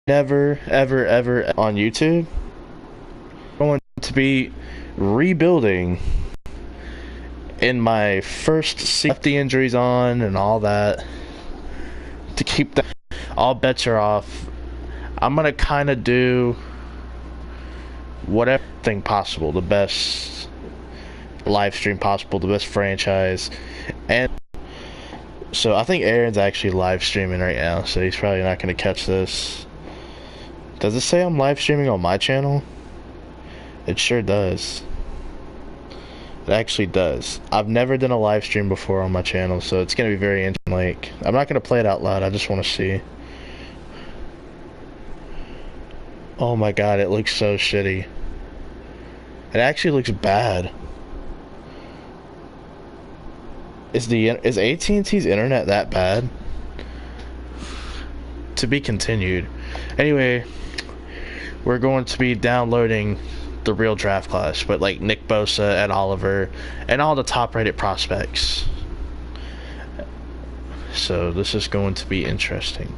never, ever, ever on YouTube. I'm going to be rebuilding in my first season. Left the injuries on and all that to keep that. All bets are off. I'm gonna kind of do whatever thing possible, the best live stream possible, the best franchise, and so I think Aaron's actually live streaming right now, so he's probably not gonna catch this. Does it say I'm live streaming on my channel? It sure does. It actually does. I've never done a live stream before on my channel, so it's gonna be very interesting. Like, I'm not gonna play it out loud, I just want to see. Oh my god, it looks so shitty. It actually looks bad. Is AT&T's internet that bad? To be continued. Anyway, we're going to be downloading the real draft class, but like Nick Bosa and Oliver and all the top rated prospects. So this is going to be interesting.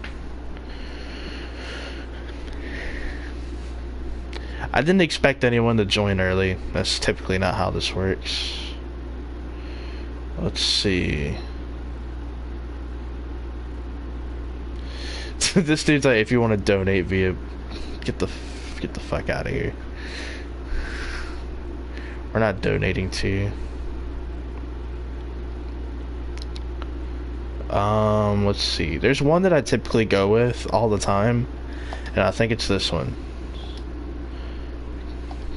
I didn't expect anyone to join early. That's typically not how this works. Let's see. This dude's like, if you want to donate via, get the fuck out of here. We're not donating to you. Let's see. There's one that I typically go with all the time, and I think it's this one.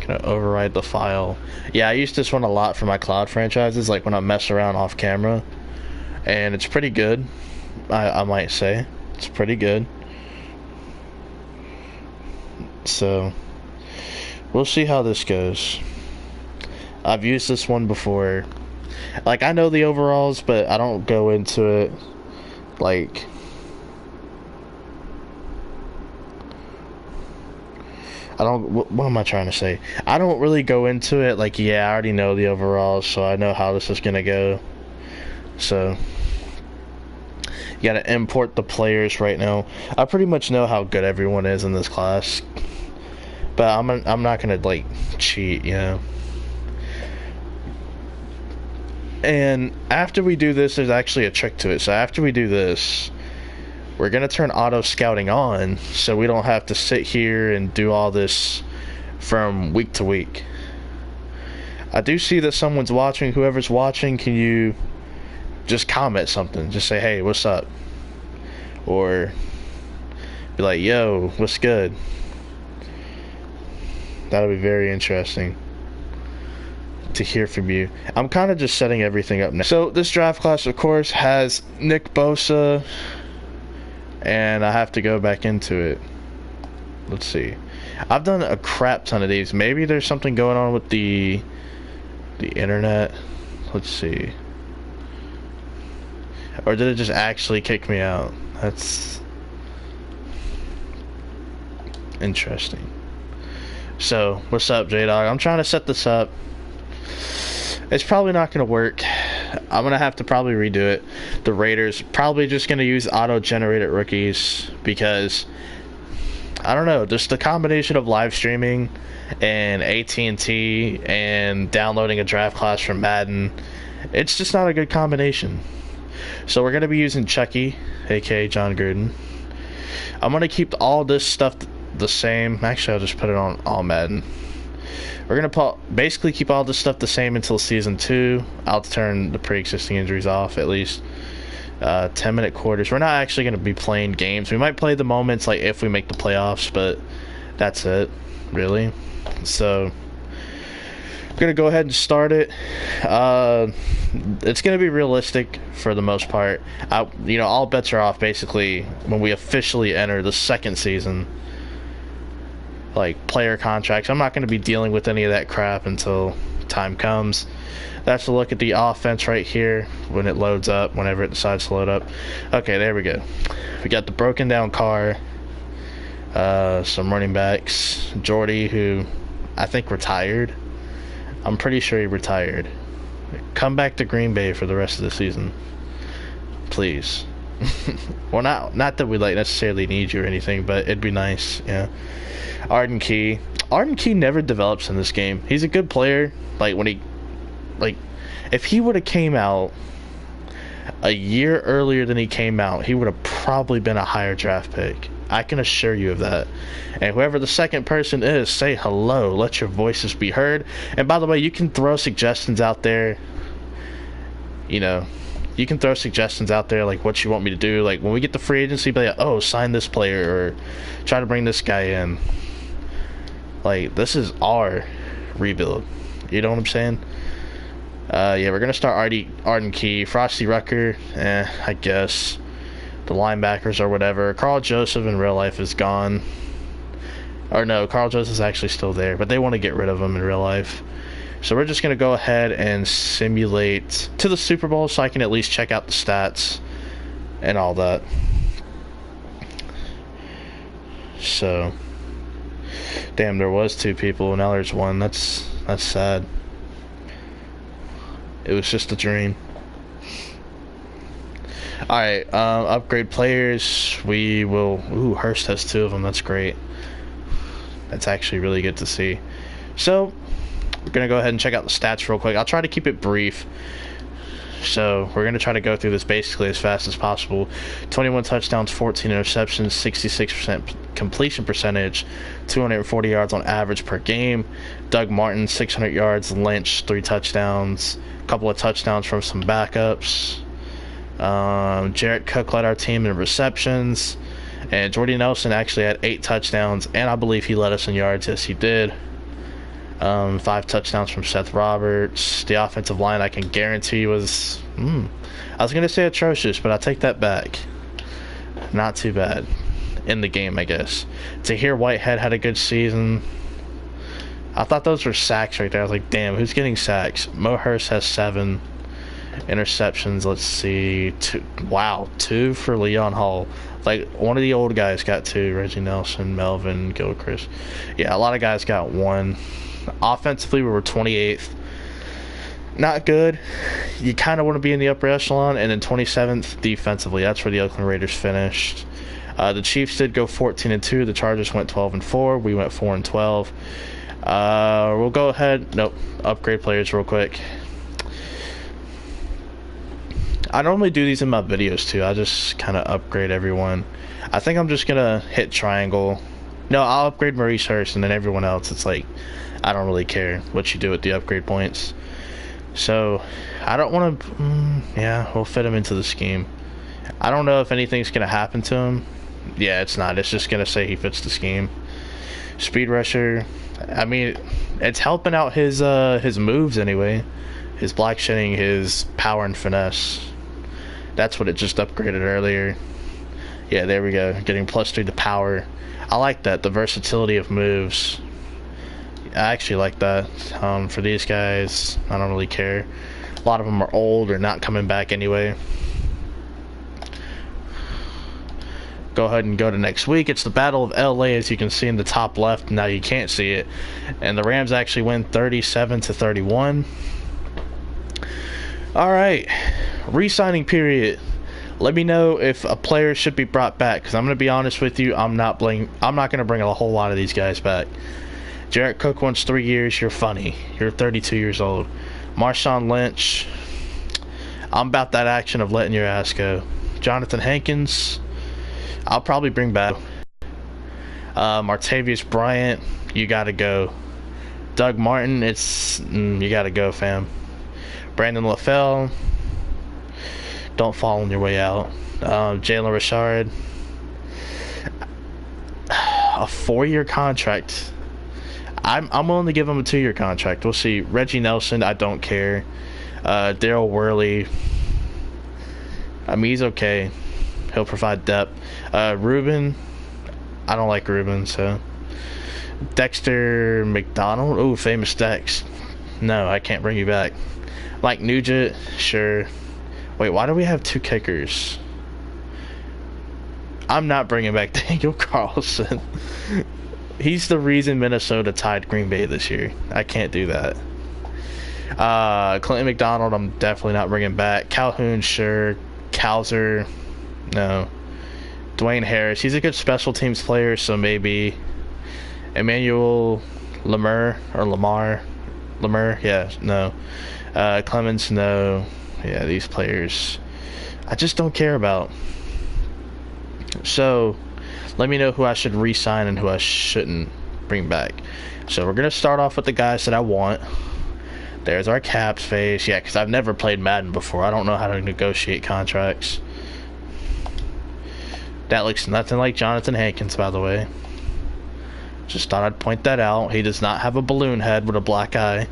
Gonna override the file. Yeah, I use this one a lot for my cloud franchises, like when I mess around off camera, and it's pretty good. I might say it's pretty good. So we'll see how this goes. I've used this one before. Like, I know the overalls, but I don't go into it like what am I trying to say? I don't really go into it like, yeah, I already know the overalls, so I know how this is gonna go. So you gotta import the players right now. I pretty much know how good everyone is in this class, but I'm not gonna like cheat, you know. And after we do this, there's actually a trick to it. So after we do this, we're gonna turn auto scouting on, so we don't have to sit here and do all this from week to week. I do see that someone's watching. Whoever's watching, can you just comment something? Just say, hey, what's up? Or be like, yo, what's good? That'll be very interesting to hear from you. I'm kind of just setting everything up now. So this draft class, of course, has Nick Bosa, and I have to go back into it. Let's see. I've done a crap ton of these. Maybe there's something going on with the internet. Let's see. Or did it just actually kick me out? That's interesting. So, what's up, J-Dog? I'm trying to set this up. It's probably not going to work. I'm going to have to probably redo it. The Raiders probably just going to use auto-generated rookies because, I don't know, just the combination of live streaming and AT&T and downloading a draft class from Madden, it's just not a good combination. So we're going to be using Chucky, aka John Gruden. I'm going to keep all this stuff the same. Actually, I'll just put it on all Madden. We're going to basically keep all this stuff the same until Season 2. I'll turn the pre-existing injuries off, at least. 10-minute quarters. We're not actually going to be playing games. We might play the moments, like, if we make the playoffs, but that's it, really. So, we're going to go ahead and start it. It's going to be realistic for the most part. You know, all bets are off, basically, when we officially enter the second season. Like player contracts, I'm not going to be dealing with any of that crap until time comes. That's a look at the offense right here when it loads up, whenever it decides to load up. Okay, there we go. We got the broken down car, some running backs, Jordy, who I think retired. I'm pretty sure he retired. Come back to Green Bay for the rest of the season, please. Well, not that we like necessarily need you or anything, but it'd be nice. Yeah. Arden Key. Arden Key never develops in this game. He's a good player. Like when he, like, if he would have came out a year earlier than he came out, he would have probably been a higher draft pick. I can assure you of that. And whoever the second person is, say hello. Let your voices be heard. And by the way, you can throw suggestions out there. You know, you can throw suggestions out there like what you want me to do. Like when we get the free agency, be like, oh, sign this player or try to bring this guy in. Like, this is our rebuild. You know what I'm saying? Yeah, we're going to start Arden Key. Frosty Rucker, I guess. The linebackers or whatever. Carl Joseph in real life is gone. Or no, Carl Joseph's actually still there, but they want to get rid of him in real life. So we're just going to go ahead and simulate to the Super Bowl so I can at least check out the stats and all that. So, damn, there was 2 people, now there's 1. That's sad. It was just a dream. Alright, upgrade players. We will... Ooh, Hurst has 2 of them. That's great. That's actually really good to see. So, we're going to go ahead and check out the stats real quick. I'll try to keep it brief. So, we're going to try to go through this basically as fast as possible. 21 touchdowns, 14 interceptions, 66% completion percentage, 240 yards on average per game. Doug Martin, 600 yards. Lynch, 3 touchdowns. A couple of touchdowns from some backups. Jarrett Cook led our team in receptions, and Jordy Nelson actually had 8 touchdowns, and I believe he led us in yards. Yes, he did. 5 touchdowns from Seth Roberts. The offensive line, I can guarantee, was I was gonna say atrocious, but I take that back. Not too bad in the game, I guess. Tahir Whitehead had a good season. I thought those were sacks right there. I was like, damn, who's getting sacks? Mo Hurst has 7 interceptions. Let's see, 2 for Leon Hall. Like, one of the old guys got 2. Reggie Nelson, Melvin, Gilchrist. Yeah, a lot of guys got 1. Offensively, we were 28th. Not good. You kind of want to be in the upper echelon. And then 27th defensively. That's where the Oakland Raiders finished. The Chiefs did go 14-2. The Chargers went 12-4. We went 4-12. We'll go ahead. Nope. Upgrade players real quick. I normally do these in my videos too. I just kind of upgrade everyone. I think I'm just gonna hit triangle. No, I'll upgrade Maurice Hurst, and then everyone else, it's like, I don't really care what you do with the upgrade points. So, I don't want to... yeah, we'll fit him into the scheme. I don't know if anything's gonna happen to him. Yeah, it's not. It's just gonna say he fits the scheme. Speed rusher. I mean, it's helping out his moves anyway. His block shedding, his power and finesse. That's what it just upgraded earlier. Yeah, there we go. Getting +3 to power. I like that. The versatility of moves. I actually like that. For these guys, I don't really care. A lot of them are old or not coming back anyway. Go ahead and go to next week. It's the Battle of LA, as you can see in the top left. Now you can't see it. And the Rams actually win 37-31. Alright, re-signing period. Let me know if a player should be brought back, because I'm going to be honest with you, I'm not going to bring a whole lot of these guys back. Jarrett Cook wants 3 years. You're funny. You're 32 years old. Marshawn Lynch, I'm about that action of letting your ass go. Jonathan Hankins, I'll probably bring back. Martavius Bryant, you got to go. Doug Martin, you got to go, fam. Brandon LaFell, don't fall on your way out. Jalen Richard, a 4-year contract. I'm willing to give him a 2-year contract. We'll see. Reggie Nelson, I don't care. Daryl Worley, I mean, he's okay. He'll provide depth. Ruben, I don't like Ruben, so. Dexter McDonald, oh, famous Dex. No, I can't bring you back. Mike Nugent, sure. Wait, why do we have 2 kickers? I'm not bringing back Daniel Carlson. He's the reason Minnesota tied Green Bay this year. I can't do that. Clinton McDonald, I'm definitely not bringing back. Calhoun, sure. Cowser, No. Dwayne Harris. He's a good special teams player, so maybe Emmanuel Lamar. Yeah, no. Clemens, no. Yeah, these players I just don't care about. So, let me know who I should re-sign and who I shouldn't bring back. So, we're going to start off with the guys that I want. There's our cap space. Yeah, because I've never played Madden before. I don't know how to negotiate contracts. That looks nothing like Jonathan Hankins, by the way. Just thought I'd point that out. He does not have a balloon head with a black eye.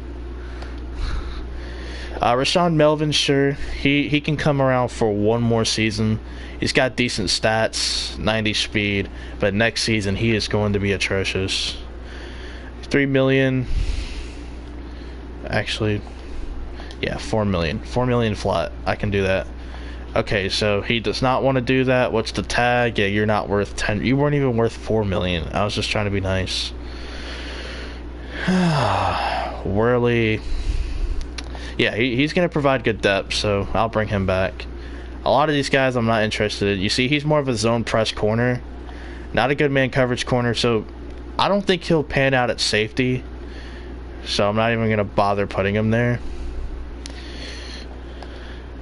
Rashawn Melvin, sure, he can come around for one more season. He's got decent stats, 90 speed, but next season he is going to be atrocious. 3 million. Actually, yeah, 4 million. 4 million flat. I can do that. Okay, so he does not want to do that. What's the tag? Yeah, you're not worth 10. You weren't even worth 4 million. I was just trying to be nice. Worley. Yeah, he's going to provide good depth, so I'll bring him back. A lot of these guys I'm not interested in. You see, he's more of a zone press corner. Not a good man coverage corner, so I don't think he'll pan out at safety. So I'm not even going to bother putting him there.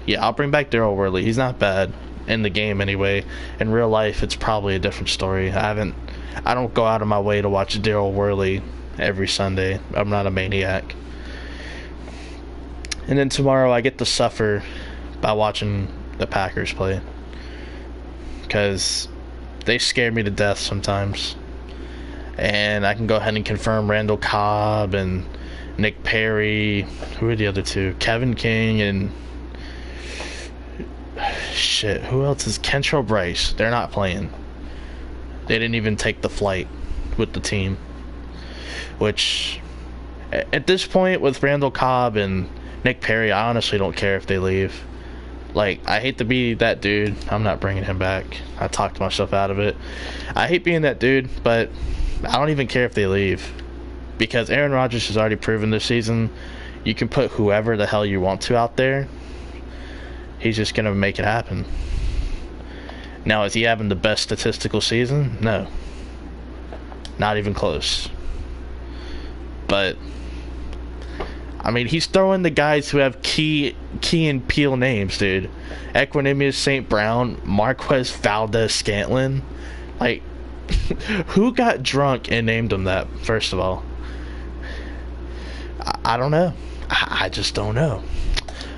Yeah, I'll bring back Daryl Worley. He's not bad in the game anyway. In real life, it's probably a different story. I don't go out of my way to watch Daryl Worley every Sunday. I'm not a maniac. And then tomorrow I get to suffer by watching the Packers play. Because they scare me to death sometimes. And I can go ahead and confirm Randall Cobb and Nick Perry. Who are the other two? Kevin King and... Shit, who else is... Kentrell Bryce. They're not playing. They didn't even take the flight with the team. Which, at this point, with Randall Cobb and Nick Perry, I honestly don't care if they leave. Like, I hate to be that dude. I'm not bringing him back. I talked myself out of it. I hate being that dude, but I don't even care if they leave. Because Aaron Rodgers has already proven this season, you can put whoever the hell you want to out there. He's just going to make it happen. Now, is he having the best statistical season? No. Not even close. But... I mean, he's throwing the guys who have Key and Peele names, dude. Equanimous St. Brown, Marquez Valdez-Scantling. Like, who got drunk and named him that, first of all? I don't know. I just don't know.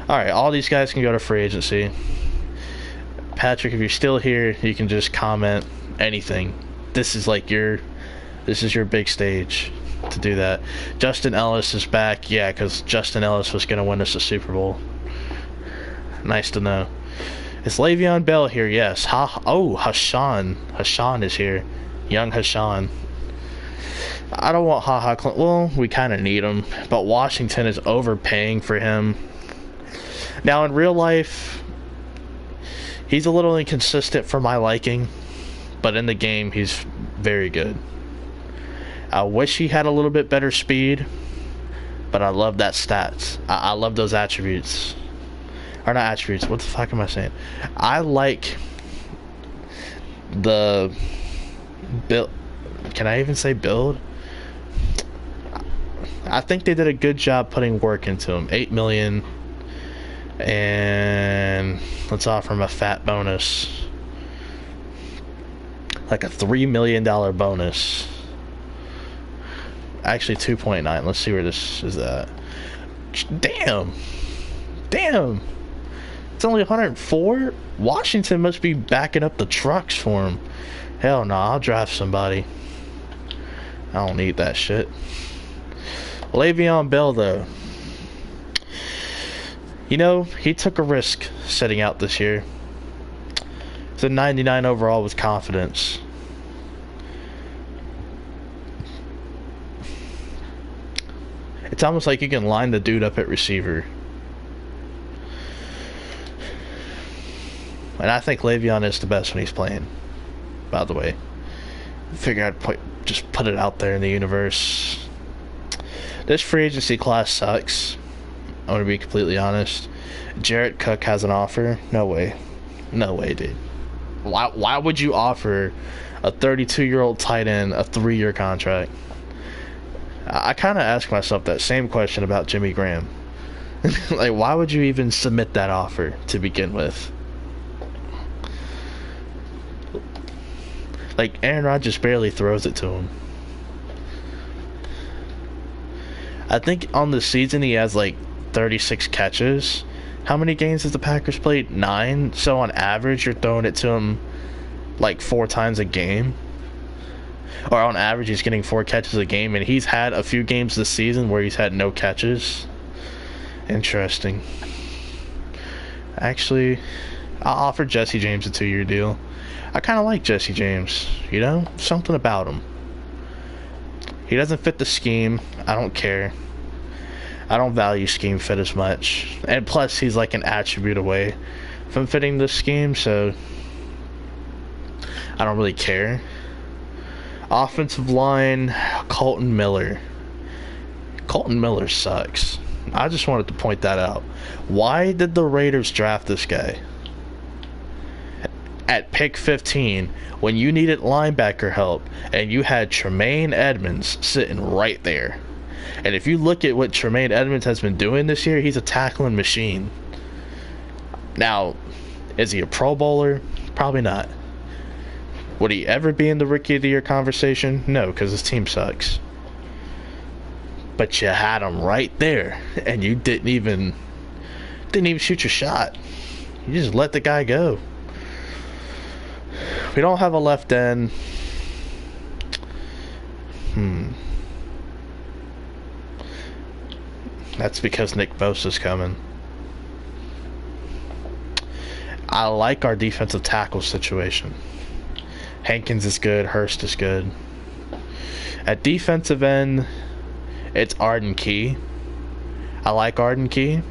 Alright, all these guys can go to free agency. Patrick, if you're still here, you can just comment anything. This is your big stage to do that. Justin Ellis is back. Yeah, because Justin Ellis was going to win us a Super Bowl. Nice to know. Is Le'Veon Bell here? Yes. Hashan. Hashan is here. Young Hashan. I don't want Clint. Well, we kind of need him. But Washington is overpaying for him. Now, in real life, he's a little inconsistent for my liking. But in the game, he's very good. I wish he had a little bit better speed, but I love that stats. I love those attributes. Or not attributes, what the fuck am I saying? I like the build. Can I even say build? I think they did a good job putting work into him. 8 million. And let's offer him a fat bonus. Like a $3 million bonus. Actually 2.9. Let's see where this is at. Damn. It's only 104. Washington must be backing up the trucks for him. Hell no, I'll draft somebody. I don't need that shit. Le'Veon Bell, though. You know, he took a risk setting out this year. It's a 99 overall with confidence. It's almost like you can line the dude up at receiver. And I think Le'Veon is the best when he's playing. By the way. Figure I'd just put it out there in the universe. This free agency class sucks. I'm going to be completely honest. Jarrett Cook has an offer. No way. No way, dude. Why would you offer a 32-year-old tight end a 3-year contract? I kind of ask myself that same question about Jimmy Graham. Like, why would you even submit that offer to begin with? Like, Aaron Rodgers barely throws it to him. I think on the season he has like 36 catches. How many games has the Packers played? 9. So on average, you're throwing it to him like 4 times a game. Or on average, he's getting 4 catches a game, and he's had a few games this season where he's had no catches. Interesting. Actually, I'll offer Jesse James a 2-year deal. I kind of like Jesse James, you know? Something about him. He doesn't fit the scheme. I don't care. I don't value scheme fit as much. And plus, he's like an attribute away from fitting the scheme, so I don't really care. Offensive line, Colton Miller. Colton Miller sucks. I just wanted to point that out. Why did the Raiders draft this guy at pick 15 when you needed linebacker help and you had Tremaine Edmonds sitting right there? And if you look at what Tremaine Edmonds has been doing this year, he's a tackling machine. Now, is he a Pro Bowler? Probably not. Would he ever be in the Rookie of the Year conversation? No, because his team sucks. But you had him right there, and you didn't even shoot your shot. You just let the guy go. We don't have a left end. That's because Nick Bosa's coming. I like our defensive tackle situation. Hankins is good. Hurst is good. At defensive end, it's Arden Key. I like Arden Key.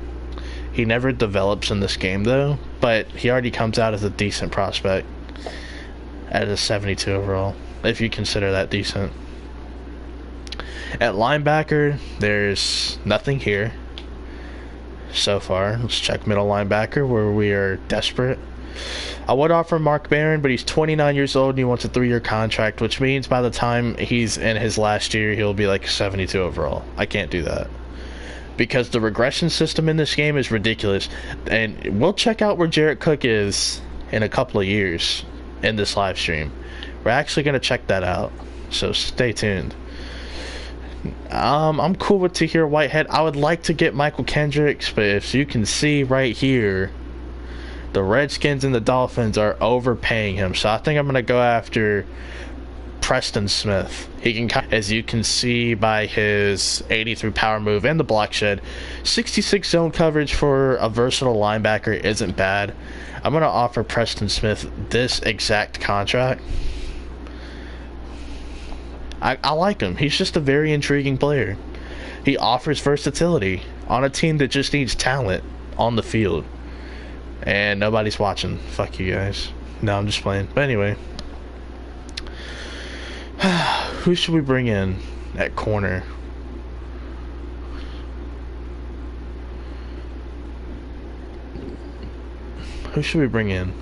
He never develops in this game, though, but he already comes out as a decent prospect at a 72 overall, if you consider that decent. At linebacker, there's nothing here so far. Let's check middle linebacker, where we are desperate. I would offer Mark Barron, but he's 29 years old and he wants a 3-year contract, which means by the time he's in his last year, he'll be like 72 overall. I can't do that because the regression system in this game is ridiculous. And we'll check out where Jarrett Cook is in a couple of years in this live stream. We're actually going to check that out, so stay tuned. I'm cool with Tahir Whitehead. I would like to get Michael Kendricks, but if you can see right here, the Redskins and the Dolphins are overpaying him, so I think I'm going to go after Preston Smith. He can, as you can see by his 83 power move and the block shed, 66 zone coverage for a versatile linebacker isn't bad. I'm going to offer Preston Smith this exact contract. I like him. He's just a very intriguing player. He offers versatility on a team that just needs talent on the field. And nobody's watching. Fuck you guys. No, I'm just playing. But anyway. Who should we bring in at corner? Who should we bring in?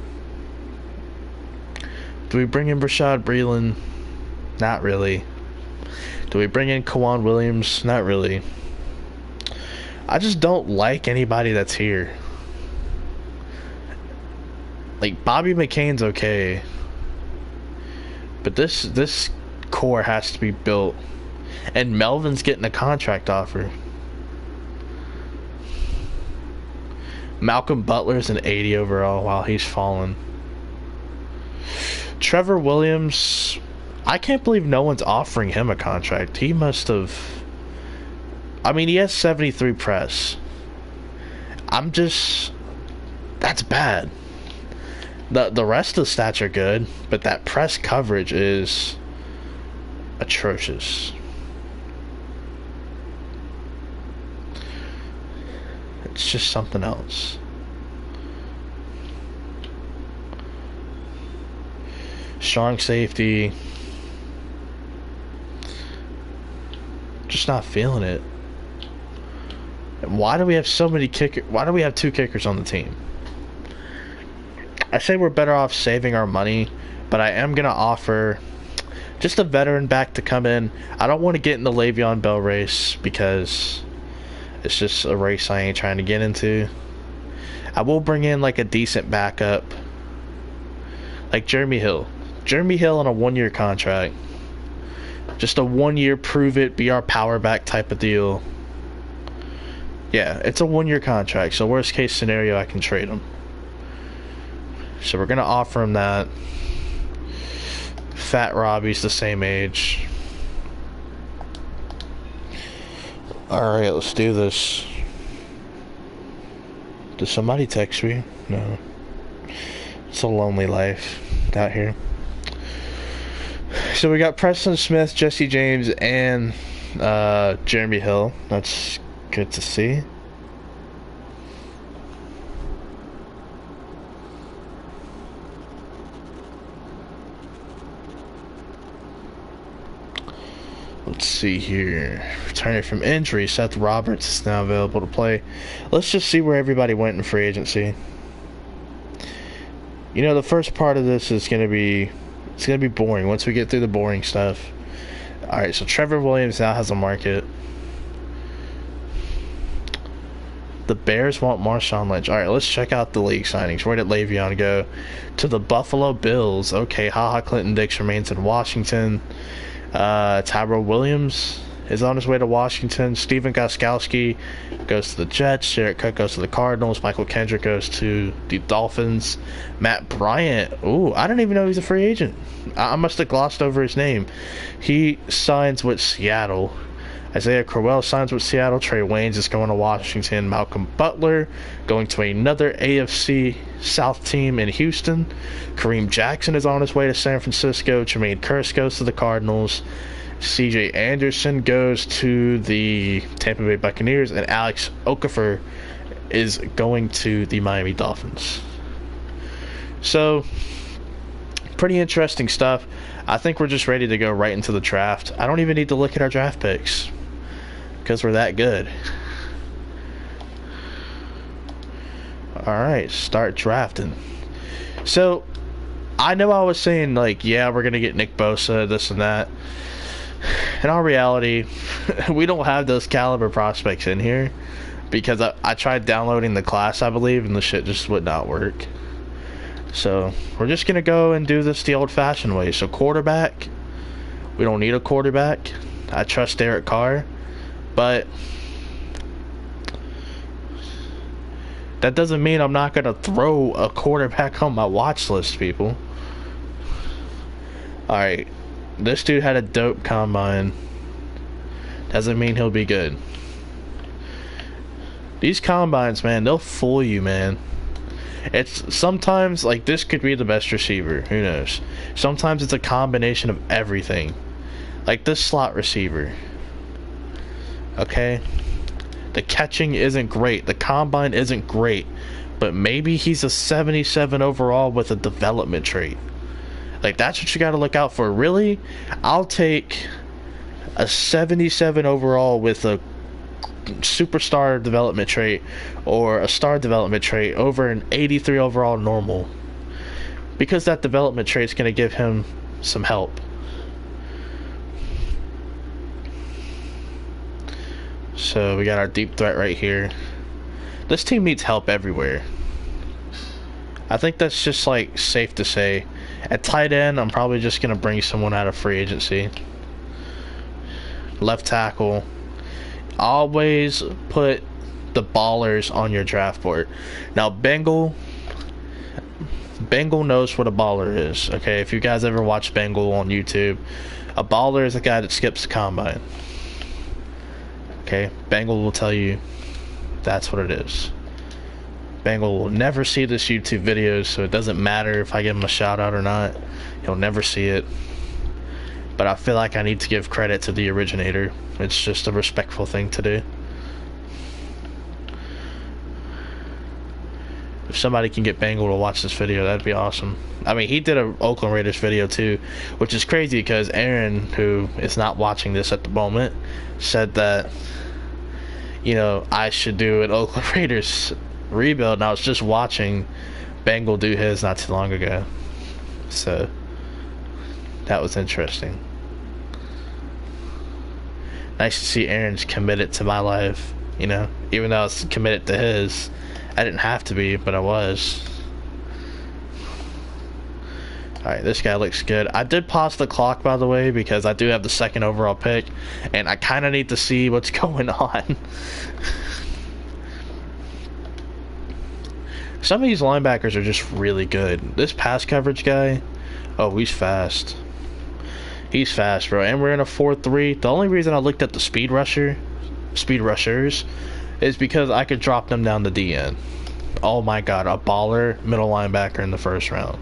Do we bring in Rashad Breeland? Not really. Do we bring in Kawan Williams? Not really. I just don't like anybody that's here. Like, Bobby McCain's okay, but this core has to be built. And Melvin's getting a contract offer. Malcolm Butler's an 80 overall while he's fallen. Trevor Williams, I can't believe no one's offering him a contract. He must have... I mean, he has 73 press. That's bad. The rest of the stats are good, but that press coverage is atrocious. It's just something else. Strong safety. Just not feeling it. Why do we have so many kickers? Why do we have 2 kickers on the team? I say we're better off saving our money, but I am gonna offer just a veteran back to come in. I don't want to get in the Le'Veon Bell race because it's just a race I ain't trying to get into. I will bring in like a decent backup, like Jeremy Hill. Jeremy Hill on a 1-year contract. Just a 1-year prove it, be our power back type of deal. Yeah, it's a 1-year contract, so worst case scenario, I can trade him. So we're gonna offer him that. Fat Robbie's the same age. Alright, let's do this. Did somebody text me? No. It's a lonely life out here. So we got Preston Smith, Jesse James, and Jeremy Hill. That's good to see. Let's see here. Returning from injury, Seth Roberts is now available to play. Let's just see where everybody went in free agency. You know, the first part of this is gonna be boring once we get through the boring stuff. Alright, so Trevor Williams now has a market. The Bears want Marshawn Lynch. Alright, let's check out the league signings. Where did Le'Veon go? To the Buffalo Bills. Okay, HaHa Clinton-Dix remains in Washington. Tyrell Williams is on his way to Washington. Steven Gostkowski goes to the Jets. Jarrett Cook goes to the Cardinals. Michael Kendrick goes to the Dolphins. Matt Bryant. Ooh, I didn't even know he's a free agent. I must have glossed over his name. He signs with Seattle. Isaiah Crowell signs with Seattle. Trey Waynes is going to Washington. Malcolm Butler going to another AFC South team in Houston. Kareem Jackson is on his way to San Francisco. Jermaine Kearse goes to the Cardinals. CJ Anderson goes to the Tampa Bay Buccaneers. And Alex Okafor is going to the Miami Dolphins. So, pretty interesting stuff. I think we're just ready to go right into the draft. I don't even need to look at our draft picks because we're that good. Alright, start drafting. So, I know I was saying, like, yeah, we're going to get Nick Bosa, this and that. In all reality, we don't have those caliber prospects in here because I tried downloading the class, I believe, and the shit just would not work. So, we're just going to go and do this the old-fashioned way. So, quarterback, we don't need a quarterback. I trust Derek Carr. But that doesn't mean I'm not going to throw a quarterback on my watch list, people. Alright, this dude had a dope combine. Doesn't mean he'll be good. These combines, man, they'll fool you, man. It's sometimes, like, this could be the best receiver. Who knows? Sometimes it's a combination of everything. Like this slot receiver. Okay? The catching isn't great. The combine isn't great. But maybe he's a 77 overall with a development trait. Like, that's what you got to look out for. Really? I'll take a 77 overall with a superstar development trait or a star development trait over an 83 overall normal. Because that development trait is going to give him some help. So we got our deep threat right here. This team needs help everywhere. I think that's just like safe to say. At tight end, I'm probably just going to bring someone out of free agency. Left tackle. Always put the ballers on your draft board. Now, Bengal knows what a baller is. Okay, if you guys ever watch Bengal on YouTube, a baller is a guy that skips the combine. Okay, Bengal will tell you that's what it is. Bengal will never see this YouTube video, so it doesn't matter if I give him a shout out or not. He'll never see it. But I feel like I need to give credit to the originator. It's just a respectful thing to do. If somebody can get Bengal to watch this video, that'd be awesome. I mean, he did a Oakland Raiders video too, which is crazy because Aaron, who is not watching this at the moment, said that, you know, I should do an Oakland Raiders rebuild, and I was just watching Bengal do his not too long ago. So that was interesting. Nice to see Aaron's committed to my life, you know, even though I was committed to his. I didn't have to be, but I was. Alright, this guy looks good. I did pause the clock, by the way, because I do have the second overall pick, and I kind of need to see what's going on. Some of these linebackers are just really good. This pass coverage guy, oh, he's fast. He's fast, bro. And we're in a 4-3. The only reason I looked at the speed rushers, is because I could drop them down the DN. Oh my god, a baller middle linebacker in the first round.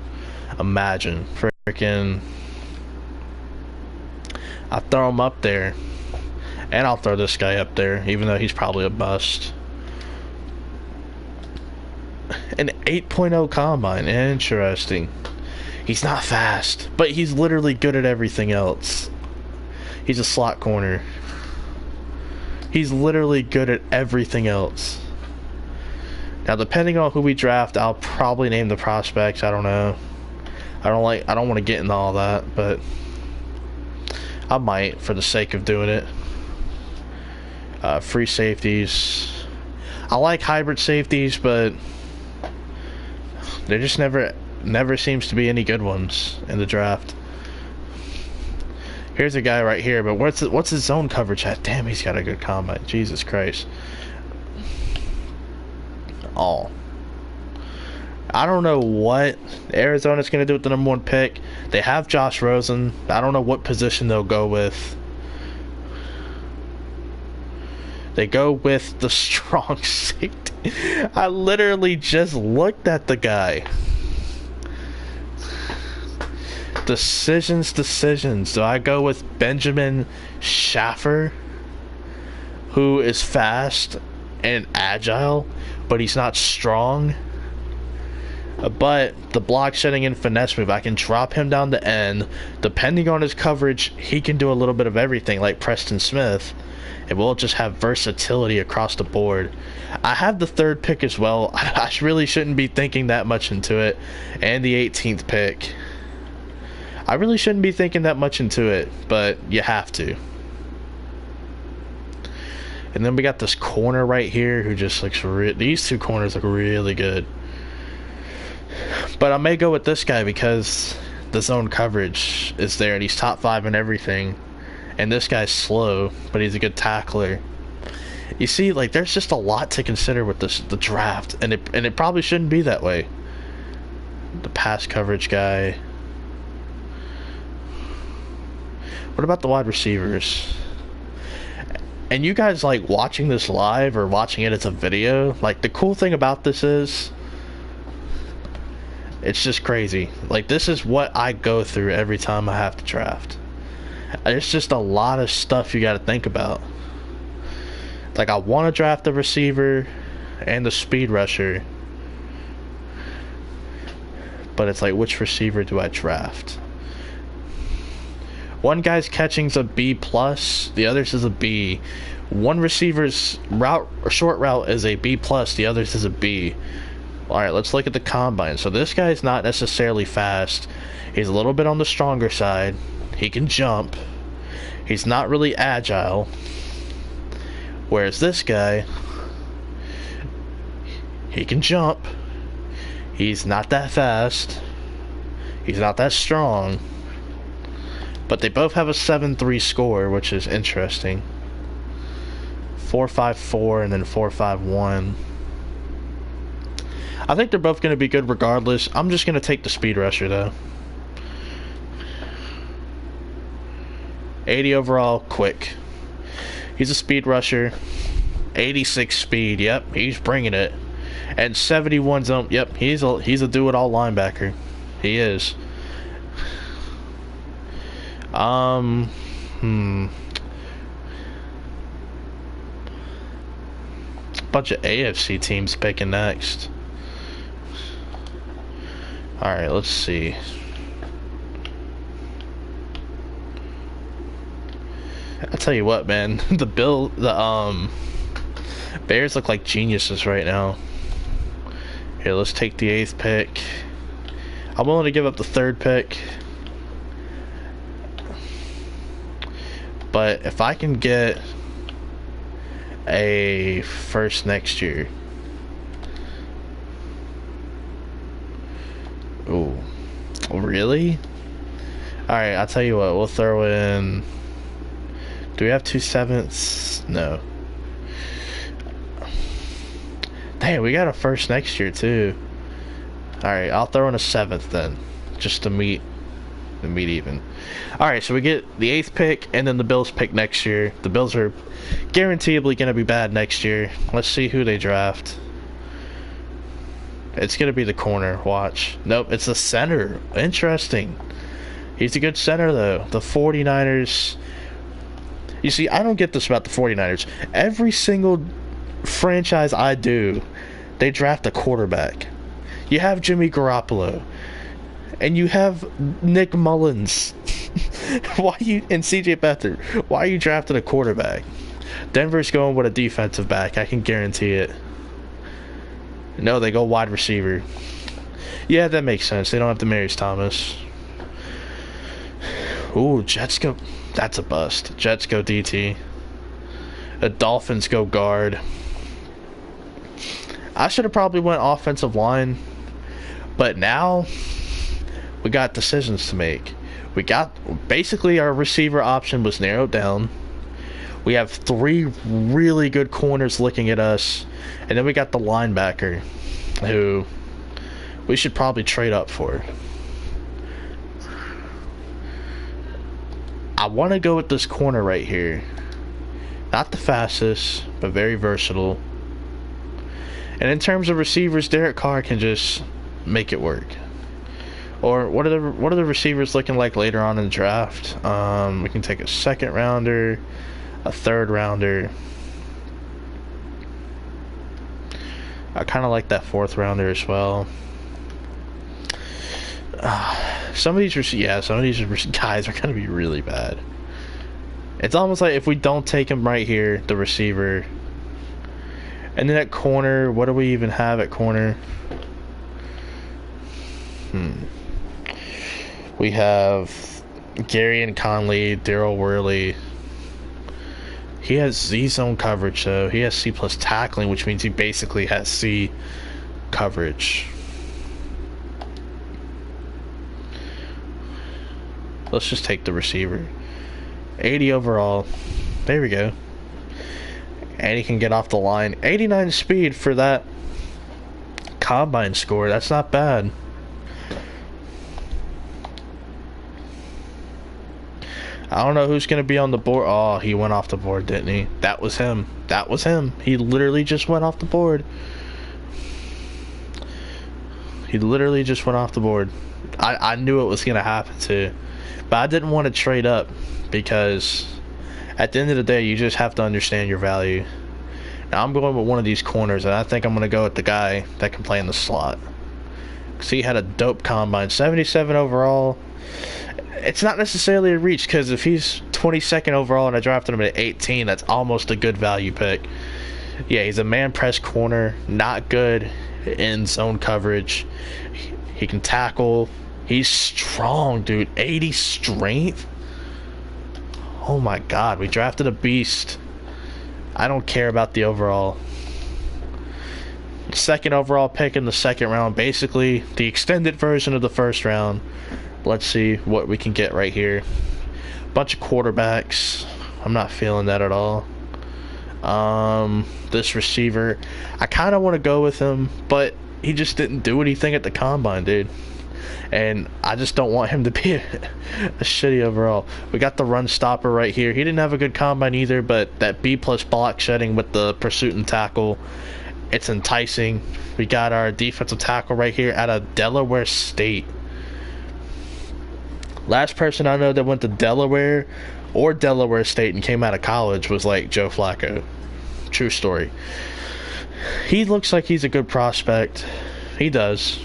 Imagine, freaking. I throw him up there, and I'll throw this guy up there, even though he's probably a bust. An 8.0 combine, interesting. He's not fast, but he's literally good at everything else. He's a slot corner. He's literally good at everything else. Now, depending on who we draft, I'll probably name the prospects. I don't know. I don't want to get into all that, but I might for the sake of doing it. Free safeties. I like hybrid safeties, but there just never seems to be any good ones in the draft. Here's a guy right here, but what's his zone coverage at? Damn, he's got a good combine. Jesus Christ. Oh. I don't know what Arizona's going to do with the #1 pick. They have Josh Rosen. I don't know what position they'll go with. They go with the strong safety. I literally just looked at the guy. Decisions. Do I go with Benjamin Schaffer, who is fast and agile, but he's not strong? But the block shedding and finesse move, I can drop him down the end. Depending on his coverage, he can do a little bit of everything, like Preston Smith. And we'll just have versatility across the board. I have the 3rd pick as well. I really shouldn't be thinking that much into it. And the 18th pick. I really shouldn't be thinking that much into it, but you have to. And then we got this corner right here who just looks these two corners look really good. But I may go with this guy because the zone coverage is there and he's top 5 in everything. And this guy's slow, but he's a good tackler. You see, like, there's just a lot to consider with the draft, and it probably shouldn't be that way. The pass coverage guy. What about the wide receivers? And you guys, like, watching this live or watching it as a video, like, the cool thing about this is it's just crazy. Like, this is what I go through every time I have to draft. It's just a lot of stuff you got to think about. Like, I want to draft the receiver and the speed rusher, but it's like, which receiver do I draft? One guy's catching's a B+, the other's is a B. One receiver's short route is a B+, the other's is a B. Alright, let's look at the combine. So this guy's not necessarily fast. He's a little bit on the stronger side. He can jump. He's not really agile. Whereas this guy, he can jump. He's not that fast. He's not that strong. But they both have a 7.3 score, which is interesting. 4.54 and then 4.51. I think they're both going to be good regardless. I'm just going to take the speed rusher, though. 80 overall, quick. He's a speed rusher. 86 speed, yep, he's bringing it. And 71 zone, yep, he's a do-it-all linebacker. He is. Bunch of AFC teams picking next. Alright, let's see. I'll tell you what, man. The Bears look like geniuses right now. Here, let's take the 8th pick. I'm willing to give up the 3rd pick. But if I can get a first next year. Ooh. Really? Alright, I'll tell you what, we'll throw in... Do we have 2 7ths? No. Damn, we got a first next year too. Alright, I'll throw in a 7th then. Just to meet even. Alright, so we get the 8th pick and then the Bills pick next year. The Bills are guaranteedly going to be bad next year. Let's see who they draft. It's going to be the corner. Watch. Nope, it's the center. Interesting. He's a good center though. The 49ers. You see, I don't get this about the 49ers. Every single franchise I do, they draft a quarterback. You have Jimmy Garoppolo. And you have Nick Mullins. Why you and CJ Beathard? Why are you drafting a quarterback? Denver's going with a defensive back. I can guarantee it. No, they go wide receiver. Yeah, that makes sense. They don't have Demaryius Thomas. Ooh, Jets go. That's a bust. Jets go DT. The Dolphins go guard. I should have probably went offensive line, but now we got decisions to make. We got basically our receiver option was narrowed down. We have 3 really good corners looking at us, and then we got the linebacker who we should probably trade up for. I want to go with this corner right here. Not the fastest, but very versatile. And in terms of receivers, Derek Carr can just make it work. Or what are the receivers looking like later on in the draft? We can take a 2nd rounder, a 3rd rounder. I kind of like that 4th rounder as well. Some of these guys are going to be really bad. It's almost like if we don't take him right here, the receiver. And then at corner, what do we even have at corner? We have Gary and Conley, Daryl Worley. He has Z-zone coverage, though. He has C plus tackling, which means he basically has C coverage. Let's just take the receiver. 80 overall. There we go. And he can get off the line. 89 speed for that combine score. That's not bad. I don't know who's going to be on the board. Oh, he went off the board, didn't he? That was him. That was him. He literally just went off the board. He literally just went off the board. I knew it was going to happen too. But I didn't want to trade up because at the end of the day, you just have to understand your value. Now I'm going with one of these corners, and I think I'm going to go with the guy that can play in the slot. Because he had a dope combine. 77 overall. It's not necessarily a reach, because if he's 22nd overall and I drafted him at 18, that's almost a good value pick. Yeah, he's a man press corner, not good in zone coverage. He can tackle. He's strong, dude. 80 strength. Oh my god, we drafted a beast. I don't care about the overall. 2nd overall pick in the 2nd round, basically the extended version of the 1st round. Let's see what we can get right here. Bunch of quarterbacks. I'm not feeling that at all. This receiver, I kind of want to go with him, but he just didn't do anything at the combine, dude. And I just don't want him to be a shitty overall. We got the run stopper right here. He didn't have a good combine either, but that B+ block shedding with the pursuit and tackle, it's enticing. We got our defensive tackle right here out of Delaware State. Last person I know that went to Delaware or Delaware State and came out of college was like Joe Flacco. True story. He looks like he's a good prospect. He does.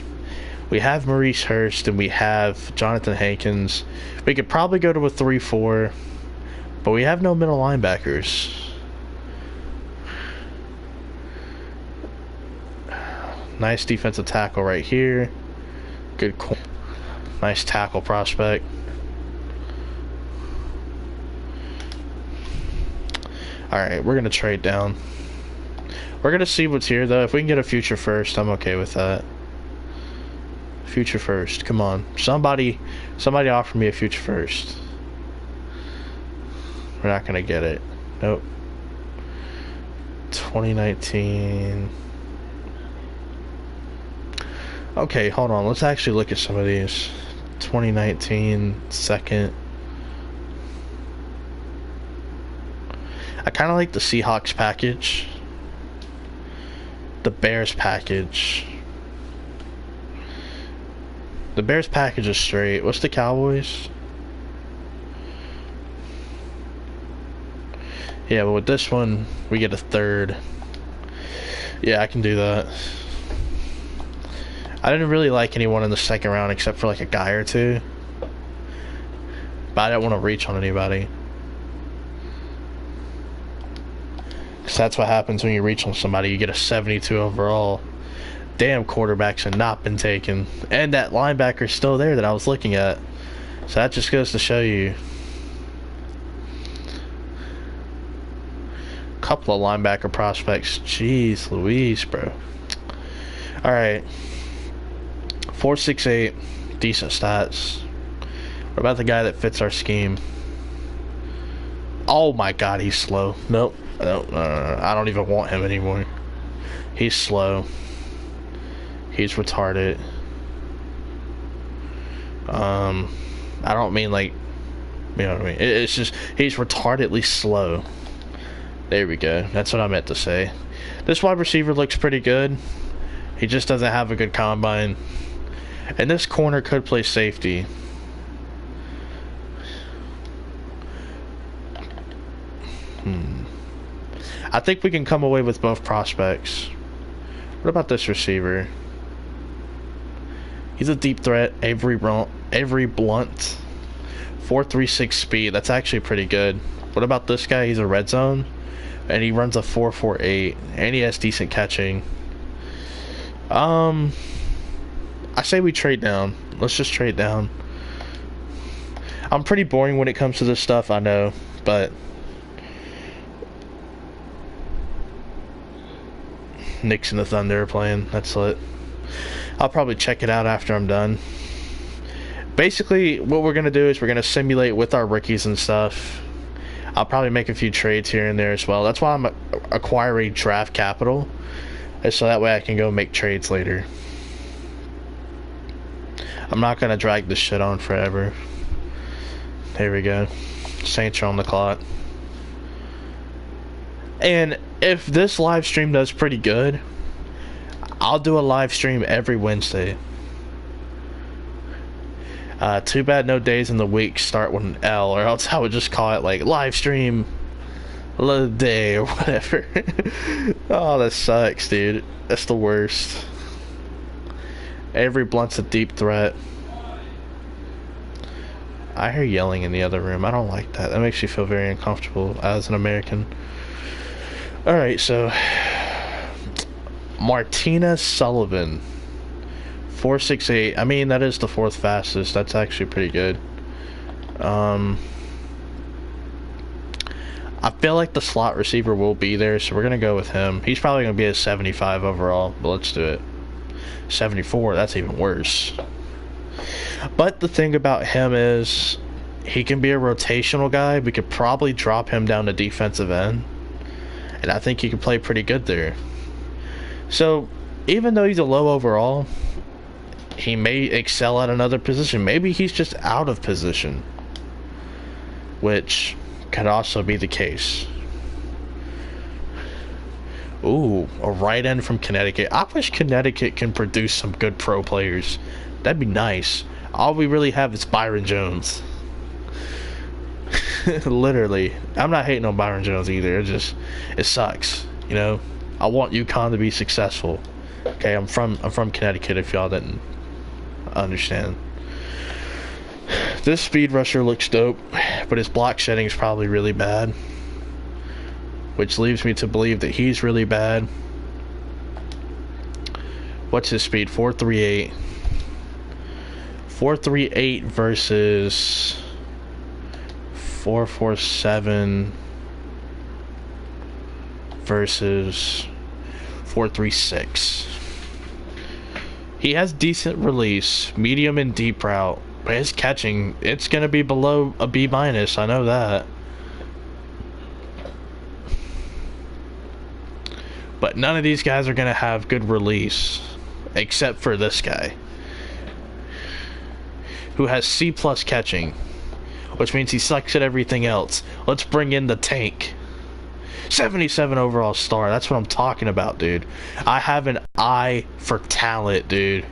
We have Maurice Hurst and we have Jonathan Hankins. We could probably go to a 3-4, but we have no middle linebackers. Nice defensive tackle right here. Good, nice tackle prospect. Alright, we're going to trade down. We're going to see what's here, though. If we can get a future first, I'm okay with that. Future first. Come on. Somebody offer me a future first. We're not going to get it. Nope. 2019. Okay, hold on. Let's actually look at some of these. 2019, second. I kind of like the Seahawks package. The Bears package. The Bears package is straight. What's the Cowboys? Yeah, but with this one, we get a third. Yeah, I can do that. I didn't really like anyone in the second round except for like a guy or two. But I didn't want to reach on anybody. Because that's what happens when you reach on somebody. You get a 72 overall. Damn, quarterbacks have not been taken. And that linebacker's still there that I was looking at. So that just goes to show you. Couple of linebacker prospects. Jeez Louise, bro. Alright. 4.68. Decent stats. What about the guy that fits our scheme? Oh my god, he's slow. Nope. Nope. No. I don't even want him anymore. He's slow. He's retarded. I don't mean like, you know what I mean. It's just he's retardedly slow. There we go. That's what I meant to say. This wide receiver looks pretty good. He just doesn't have a good combine. And this corner could play safety. I think we can come away with both prospects. What about this receiver? He's a deep threat. Avery Blunt. 4.36 speed. That's actually pretty good. What about this guy? He's a red zone. And he runs a 4.48. And he has decent catching. I say we trade down. Let's just trade down. I'm pretty boring when it comes to this stuff, I know. But Knicks and the Thunder are playing. That's lit. I'll probably check it out after I'm done. Basically, what we're going to do is we're going to simulate with our rookies and stuff. I'll probably make a few trades here and there as well. That's why I'm acquiring draft capital. So that way I can go make trades later. I'm not going to drag this shit on forever. There we go. Saints are on the clock. And if this live stream does pretty good, I'll do a live stream every Wednesday. Too bad no days in the week start with an L, or else I would just call it like live stream of the day or whatever. Oh, that sucks, dude. That's the worst. Avery Blunt's a deep threat. I hear yelling in the other room. I don't like that. That makes me feel very uncomfortable as an American. Alright, so Martina Sullivan, 4.68. I mean, that is the fourth fastest. That's actually pretty good. I feel like the slot receiver will be there, so we're going to go with him. He's probably going to be a 75 overall, but let's do it. 74, that's even worse. But the thing about him is he can be a rotational guy. We could probably drop him down to defensive end, and I think he could play pretty good there. So even though he's a low overall, he may excel at another position. Maybe he's just out of position, which could also be the case. Ooh, a right end from Connecticut. I wish Connecticut can produce some good pro players. That'd be nice. All we really have is Byron Jones. Literally. I'm not hating on Byron Jones either. It sucks, you know. I want UConn to be successful. Okay, I'm from Connecticut if y'all didn't understand. This speed rusher looks dope, but his block shedding is probably really bad, which leaves me to believe that he's really bad. What's his speed? 4.38. 4.38 versus 4.47 versus 4.36. He has decent release, medium and deep route, but his catching, it's gonna be below a B-. I know that. But none of these guys are gonna have good release, except for this guy, who has C+ catching, which means he sucks at everything else. Let's bring in the tank. 77 overall star. That's what I'm talking about, dude. I have an eye for talent, dude.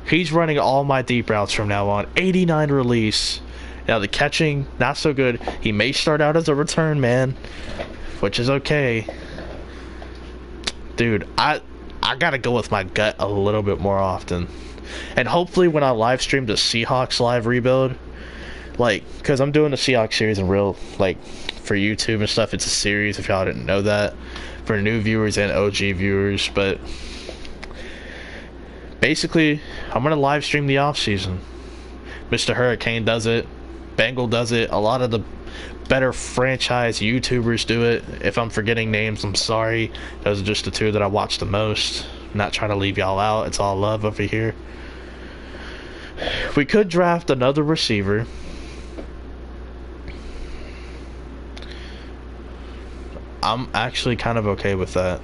He's running all my deep routes from now on. 89 release. Now the catching, not so good. He may start out as a return man, which is okay. Dude, I gotta go with my gut a little bit more often. And hopefully when I live stream the Seahawks live rebuild, like, because I'm doing the Seahawks series in real, like, for YouTube and stuff. It's a series, if y'all didn't know that, for new viewers and OG viewers. But basically, I'm gonna live stream the off season. Mr. Hurricane does it, Bengal does it, a lot of the better franchise YouTubers do it. If I'm forgetting names, I'm sorry. Those are just the two that I watch the most. I'm not trying to leave y'all out. It's all love over here. We could draft another receiver. I'm actually kind of okay with that,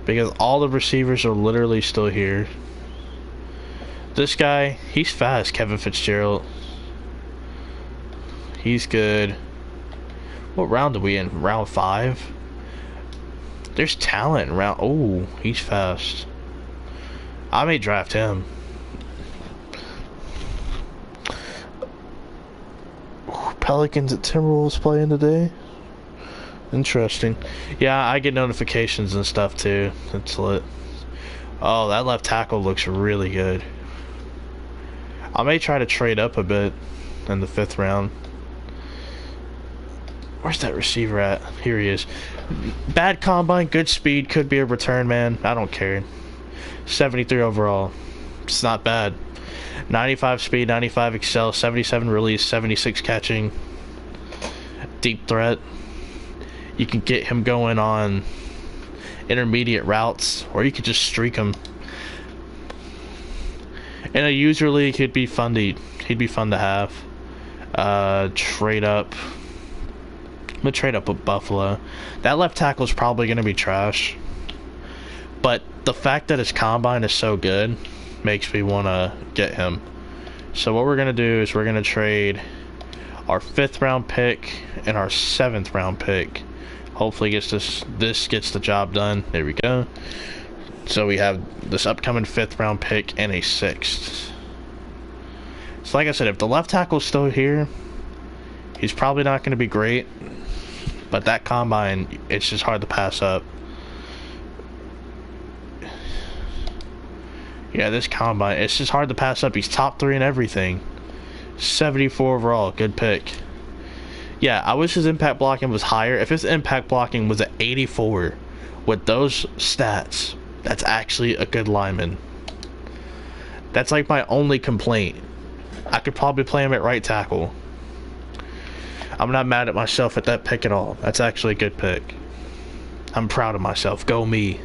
because all the receivers are literally still here. This guy, he's fast. Kevin Fitzgerald, he's good. What round are we in? Round 5? There's talent in round... Oh, he's fast. I may draft him. Pelicans at Timberwolves playing today. Interesting. Yeah, I get notifications and stuff too. It's lit. Oh, that left tackle looks really good. I may try to trade up a bit in the 5th round. Where's that receiver at? Here he is. Bad combine, good speed, could be a return man. I don't care. 73 overall. It's not bad. 95 speed, 95 excel, 77 release, 76 catching. Deep threat. You can get him going on intermediate routes, or you could just streak him. In a user league, he'd be fun to have. Trade up. I'm gonna trade up with Buffalo. That left tackle is probably gonna be trash, but the fact that his combine is so good makes me wanna get him. So what we're gonna do is we're gonna trade our 5th round pick and our 7th round pick. Hopefully this gets the job done. There we go. So we have this upcoming 5th round pick and a 6th. So like I said, if the left tackle's still here, he's probably not going to be great. But that combine, it's just hard to pass up. Yeah, this combine, it's just hard to pass up. He's top 3 in everything. 74 overall, good pick. Yeah, I wish his impact blocking was higher. If his impact blocking was at 84 with those stats, that's actually a good lineman. That's like my only complaint. I could probably play him at right tackle. I'm not mad at myself at that pick at all. That's actually a good pick. I'm proud of myself. Go me.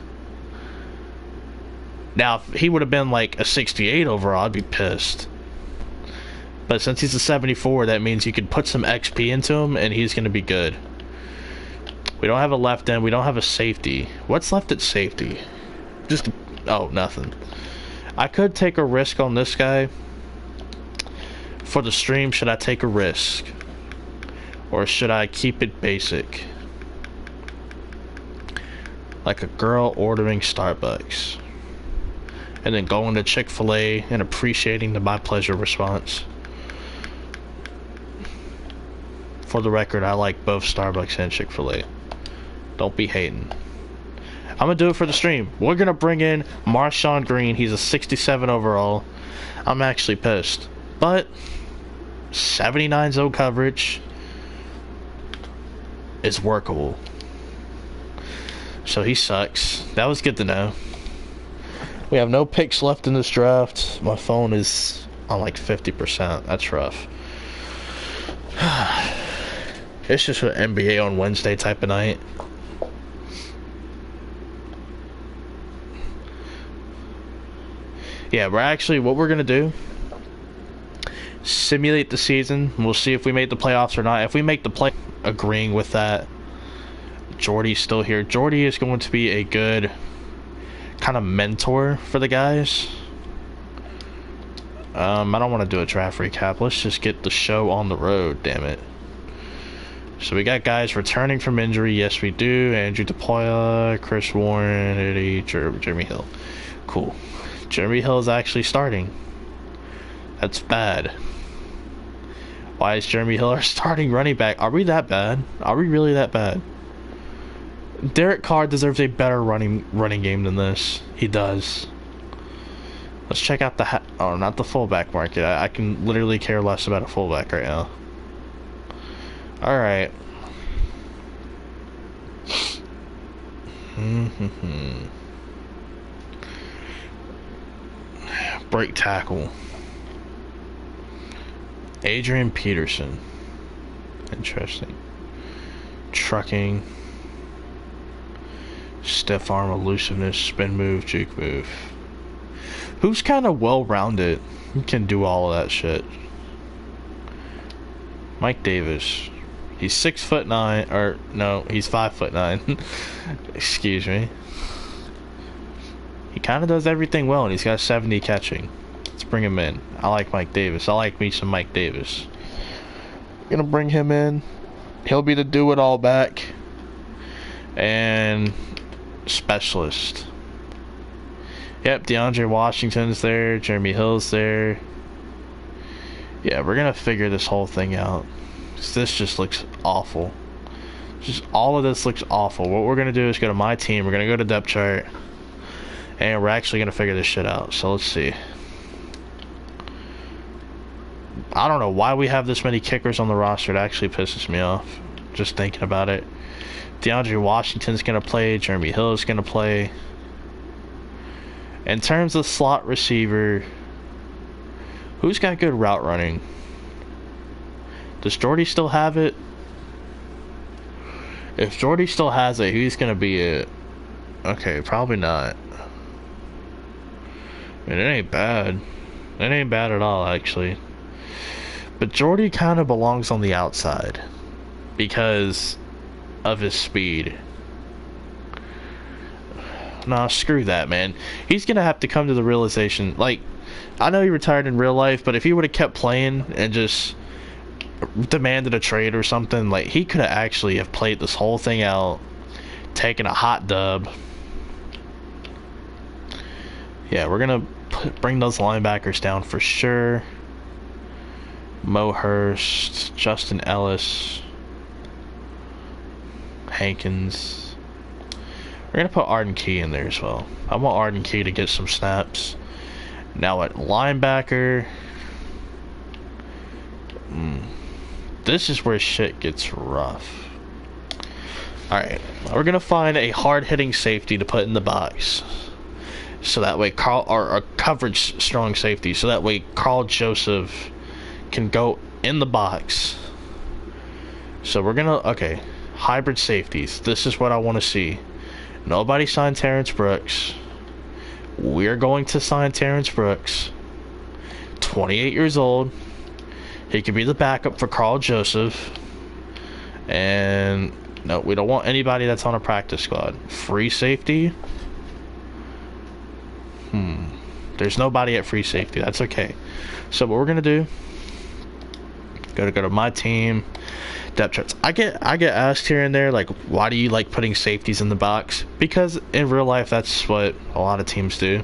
Now, if he would have been like a 68 overall, I'd be pissed. But since he's a 74, that means you can put some XP into him, and he's going to be good. We don't have a left end. We don't have a safety. What's left at safety? Just... oh, nothing. I could take a risk on this guy. For the stream, should I take a risk? Or should I keep it basic? Like a girl ordering Starbucks. And then going to Chick-fil-A and appreciating the my pleasure response. For the record, I like both Starbucks and Chick-fil-A. Don't be hating. I'm going to do it for the stream. We're going to bring in Marshawn Green. He's a 67 overall. I'm actually pissed. But 79 zone coverage is workable. So he sucks. That was good to know. We have no picks left in this draft. My phone is on like 50%. That's rough. It's just an NBA on Wednesday type of night. Yeah, what we're gonna do, simulate the season. We'll see if we made the playoffs or not. If we make the play, agreeing with that, Jordy's still here. Jordy is going to be a good kind of mentor for the guys. I don't want to do a draft recap. Let's just get the show on the road, damn it. So we got guys returning from injury. Yes, we do. Andrew DePoya, Chris Warren, Eddie, Jeremy Hill. Cool. Jeremy Hill is actually starting. That's bad. Why is Jeremy Hill our starting running back? Are we that bad? Are we really that bad? Derek Carr deserves a better running game than this. He does. Let's check out the not the fullback market. I can literally care less about a fullback right now. Alright. Break tackle. Adrian Peterson. Interesting. Trucking. Stiff arm, elusiveness, spin move, juke move. Who's kind of well-rounded? Who can do all of that shit? Mike Davis. He's 6'9", or no, he's 5'9". Excuse me. He kind of does everything well, and he's got 70 catching. Let's bring him in. I like Mike Davis. I like me some Mike Davis. Gonna bring him in. He'll be the do-it-all back. And specialist. Yep, DeAndre Washington's there. Jeremy Hill's there. Yeah, we're gonna figure this whole thing out. This just looks awful. Just all of this looks awful. What we're gonna do is go to my team. We're gonna go to depth chart, and we're actually gonna figure this shit out. So let's see. I don't know why we have this many kickers on the roster. It actually pisses me off just thinking about it. DeAndre Washington's gonna play. Jeremy Hill is gonna play. In terms of slot receiver, who's got good route running? Does Jordy still have it? If Jordy still has it, who's gonna be it? Okay, probably not. I mean, it ain't bad. It ain't bad at all, actually. But Jordy kind of belongs on the outside because of his speed. Nah, screw that, man. He's gonna have to come to the realization, like, I know he retired in real life, but if he would have kept playing and just demanded a trade or something, like, he could have actually have played this whole thing out, taken a hot dub. Yeah, we're gonna bring those linebackers down for sure. Mo Hurst, Justin Ellis, Hankins. We're gonna put Arden Key in there as well. I want Arden Key to get some snaps. Now at linebacker, this is where shit gets rough. Alright, we're gonna find a hard-hitting safety to put in the box. So that way or a coverage strong safety, so that way Carl Joseph can go in the box. So we're gonna, okay, hybrid safeties. This is what I want to see. Nobody signed Terrence Brooks. We're going to sign Terrence Brooks. 28 years old. He could be the backup for Carl Joseph. And no, we don't want anybody that's on a practice squad. Free safety. There's nobody at free safety. That's okay. So what we're gonna do? Go to my team. Depth charts. I get asked here and there, like, why do you like putting safeties in the box? Because in real life, that's what a lot of teams do.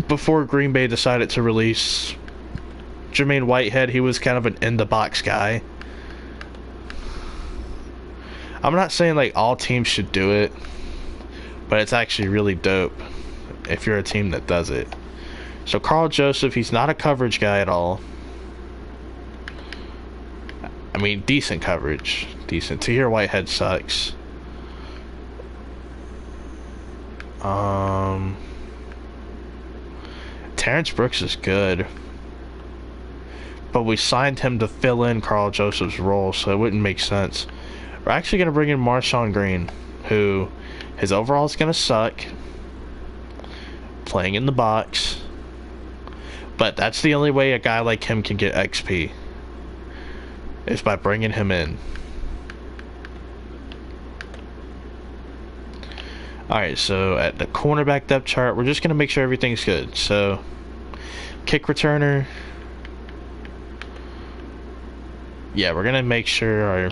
Before Green Bay decided to release Jermaine Whitehead, he was kind of an in-the-box guy. I'm not saying, like, all teams should do it, but it's actually really dope if you're a team that does it. So Carl Joseph, he's not a coverage guy at all. I mean, decent coverage. Decent. Tahir Whitehead sucks. Terrence Brooks is good, but we signed him to fill in Carl Joseph's role, so it wouldn't make sense. We're actually going to bring in Marshawn Green, who his overall is going to suck, playing in the box, but that's the only way a guy like him can get XP, is by bringing him in. Alright, so at the cornerback depth chart, we're just going to make sure everything's good. So, kick returner. Yeah, we're going to make sure our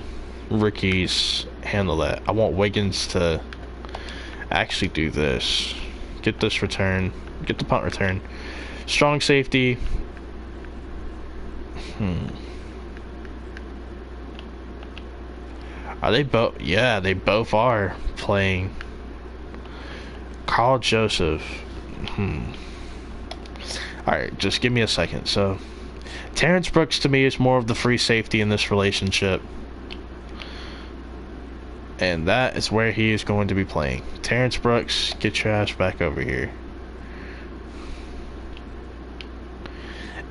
rookies handle that. I want Wiggins to actually do this. Get this return. Get the punt return. Strong safety. Are they both? Yeah, they both are playing. Carl Joseph. Alright, just give me a second. So, Terrence Brooks to me is more of the free safety in this relationship. And that is where he is going to be playing. Terrence Brooks, get your ass back over here.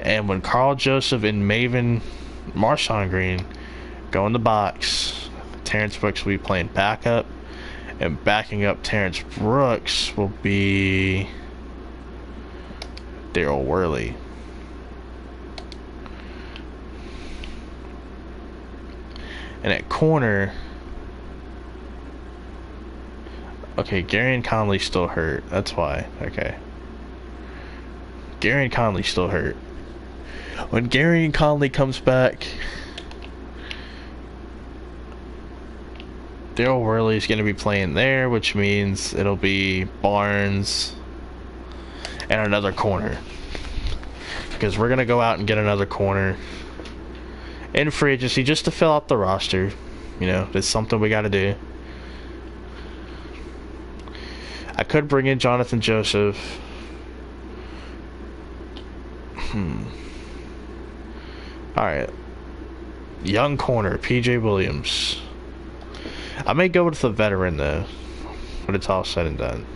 And when Carl Joseph and Marshawn Green go in the box, Terrence Brooks will be playing backup. And backing up Terrence Brooks will be Daryl Worley. And at corner, okay, Gary and Conley still hurt. That's why. Okay. Gary and Conley still hurt. When Gary and Conley comes back, Daryl Worley is going to be playing there, which means it'll be Barnes and another corner. Because we're going to go out and get another corner in free agency just to fill out the roster. You know, it's something we got to do. I could bring in Jonathan Joseph. Alright. Young corner, PJ Williams. I may go with the veteran though, when it's all said and done.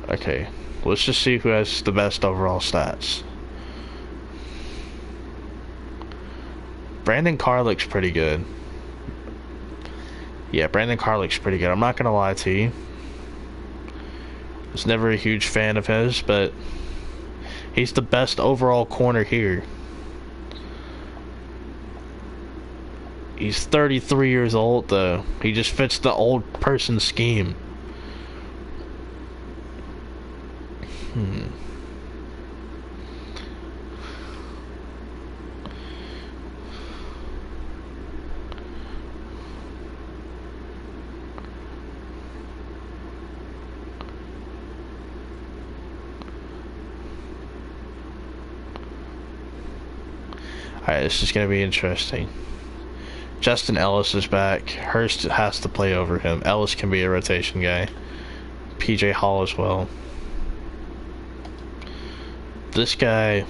Okay, let's just see who has the best overall stats. Brandon Carr looks pretty good. Yeah, Brandon Carr looks pretty good. I'm not gonna lie to you. I was never a huge fan of his, but he's the best overall corner here. He's 33 years old, though. He just fits the old person scheme. Alright, this is going to be interesting. Justin Ellis is back. Hurst has to play over him. Ellis can be a rotation guy. PJ Hall as well. This guy,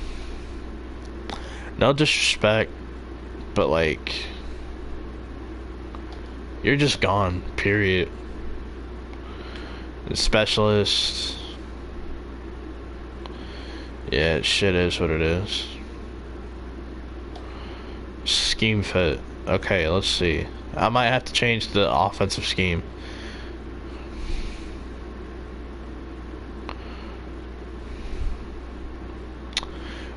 no disrespect, but like, you're just gone, period. The specialist, yeah, shit is what it is. Scheme fit. Okay, let's see. I might have to change the offensive scheme.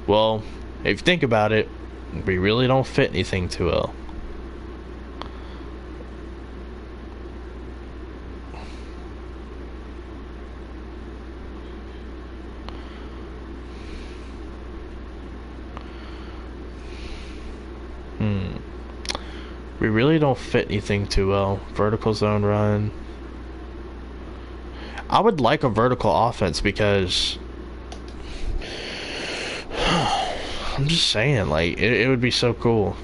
Well, if you think about it, we really don't fit anything too well. We really don't fit anything too well. Vertical zone run. I would like a vertical offense because I'm just saying, like, it would be so cool.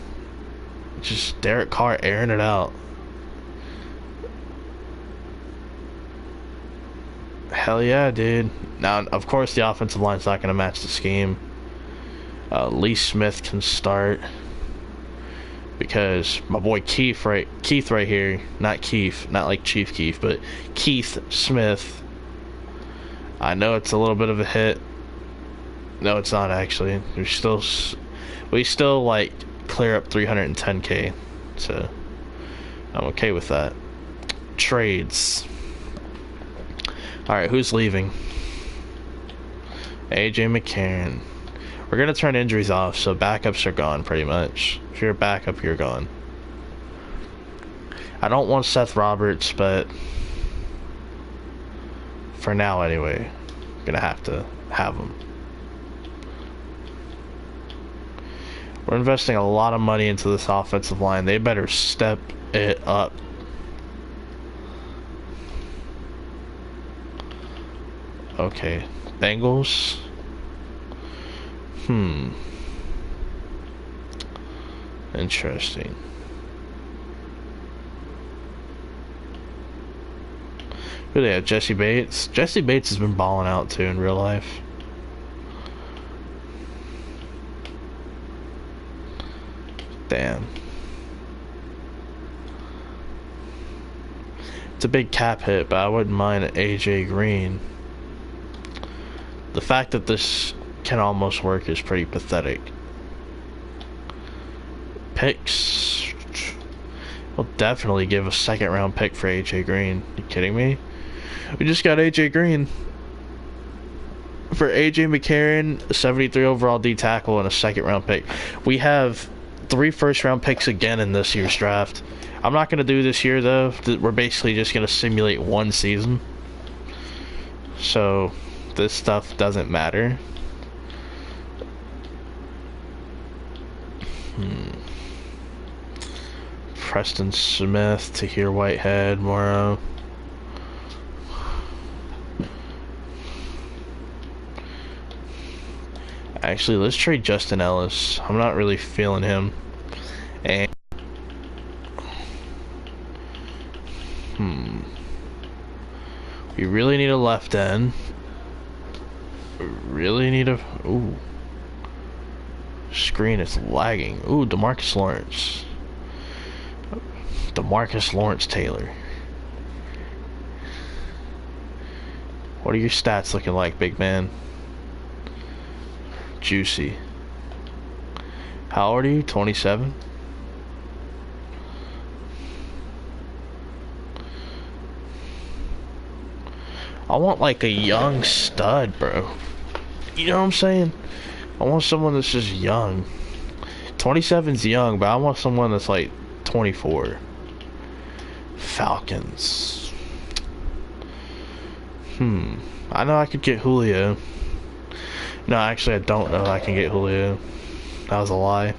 Just Derek Carr airing it out. Hell yeah, dude. Now, of course, the offensive line's not going to match the scheme. Lee Smith can start. Because my boy Keith right here, not Keith, not like Chief Keef, but Keith Smith I know it's a little bit of a hit. No, it's not actually. We still like clear up 310k, so I'm okay with that. Trades. All right, who's leaving? AJ McCarron. We're gonna turn injuries off, so backups are gone pretty much. If you're a backup, you're gone. I don't want Seth Roberts, but for now anyway, gonna have to have him. We're investing a lot of money into this offensive line. They better step it up. Okay, Bengals. Interesting. Who do they have? Jesse Bates. Jesse Bates has been balling out too in real life. Damn. It's a big cap hit, but I wouldn't mind an AJ Green. The fact that this can almost work is pretty pathetic. Picks. I'll definitely give a second round pick for AJ Green. You kidding me? We just got AJ Green for AJ McCarron, a 73 overall D tackle, and a second round pick. We have 3 first round picks again in this year's draft. I'm not going to do this year though. We're basically just going to simulate one season, so this stuff doesn't matter. Preston Smith, Tahir Whitehead, Morrow. Actually, let's trade Justin Ellis. I'm not really feeling him. And we really need a left end. Really need a screen is lagging. Ooh, DeMarcus Lawrence Taylor. What are your stats looking like, big man? Juicy. How old are you? 27? I want like a young stud, bro. You know what I'm saying? I want someone that's just young. 27's young, but I want someone that's like 24. Falcons. I know I could get Julio. No, actually I don't know I can get Julio. That was a lie.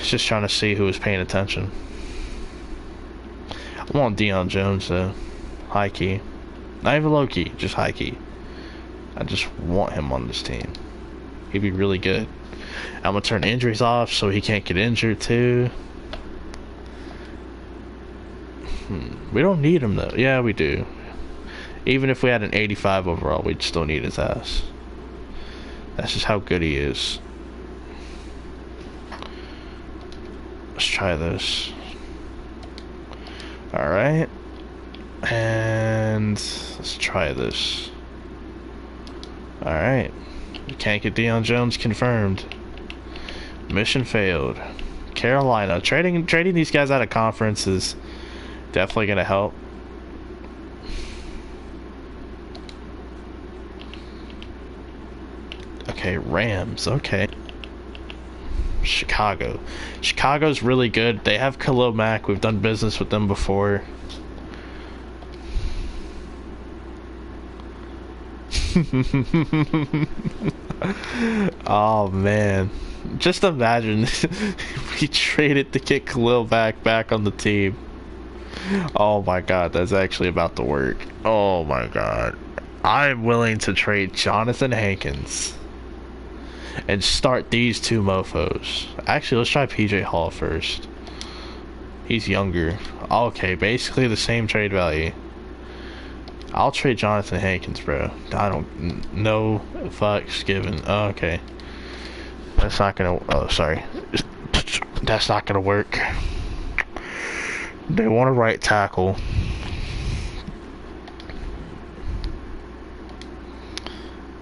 Just trying to see who was paying attention. I want Deion Jones though. High key. Not even low key, just high key. I just want him on this team. He'd be really good. I'm gonna turn injuries off so he can't get injured too. We don't need him though. Yeah, we do. Even if we had an 85 overall, we'd still need his ass. That's just how good he is. Let's try this. Alright. And let's try this. Alright. You can't get Deion Jones confirmed. Mission failed. Carolina. Trading these guys out of conference is definitely gonna help. Okay, Rams. Okay. Chicago. Chicago's really good. They have Khalil Mack. We've done business with them before. Oh man, just imagine we traded to get Khalil back on the team. Oh my god, that's actually about to work. Oh my god, I'm willing to trade Jonathan Hankins and start these two mofos. Actually, let's try PJ Hall first. He's younger. Okay, basically the same trade value. I'll trade Jonathan Hankins, bro. I don't... No fucks given. Oh, okay. That's not gonna... Oh, sorry. That's not gonna work. They want a right tackle.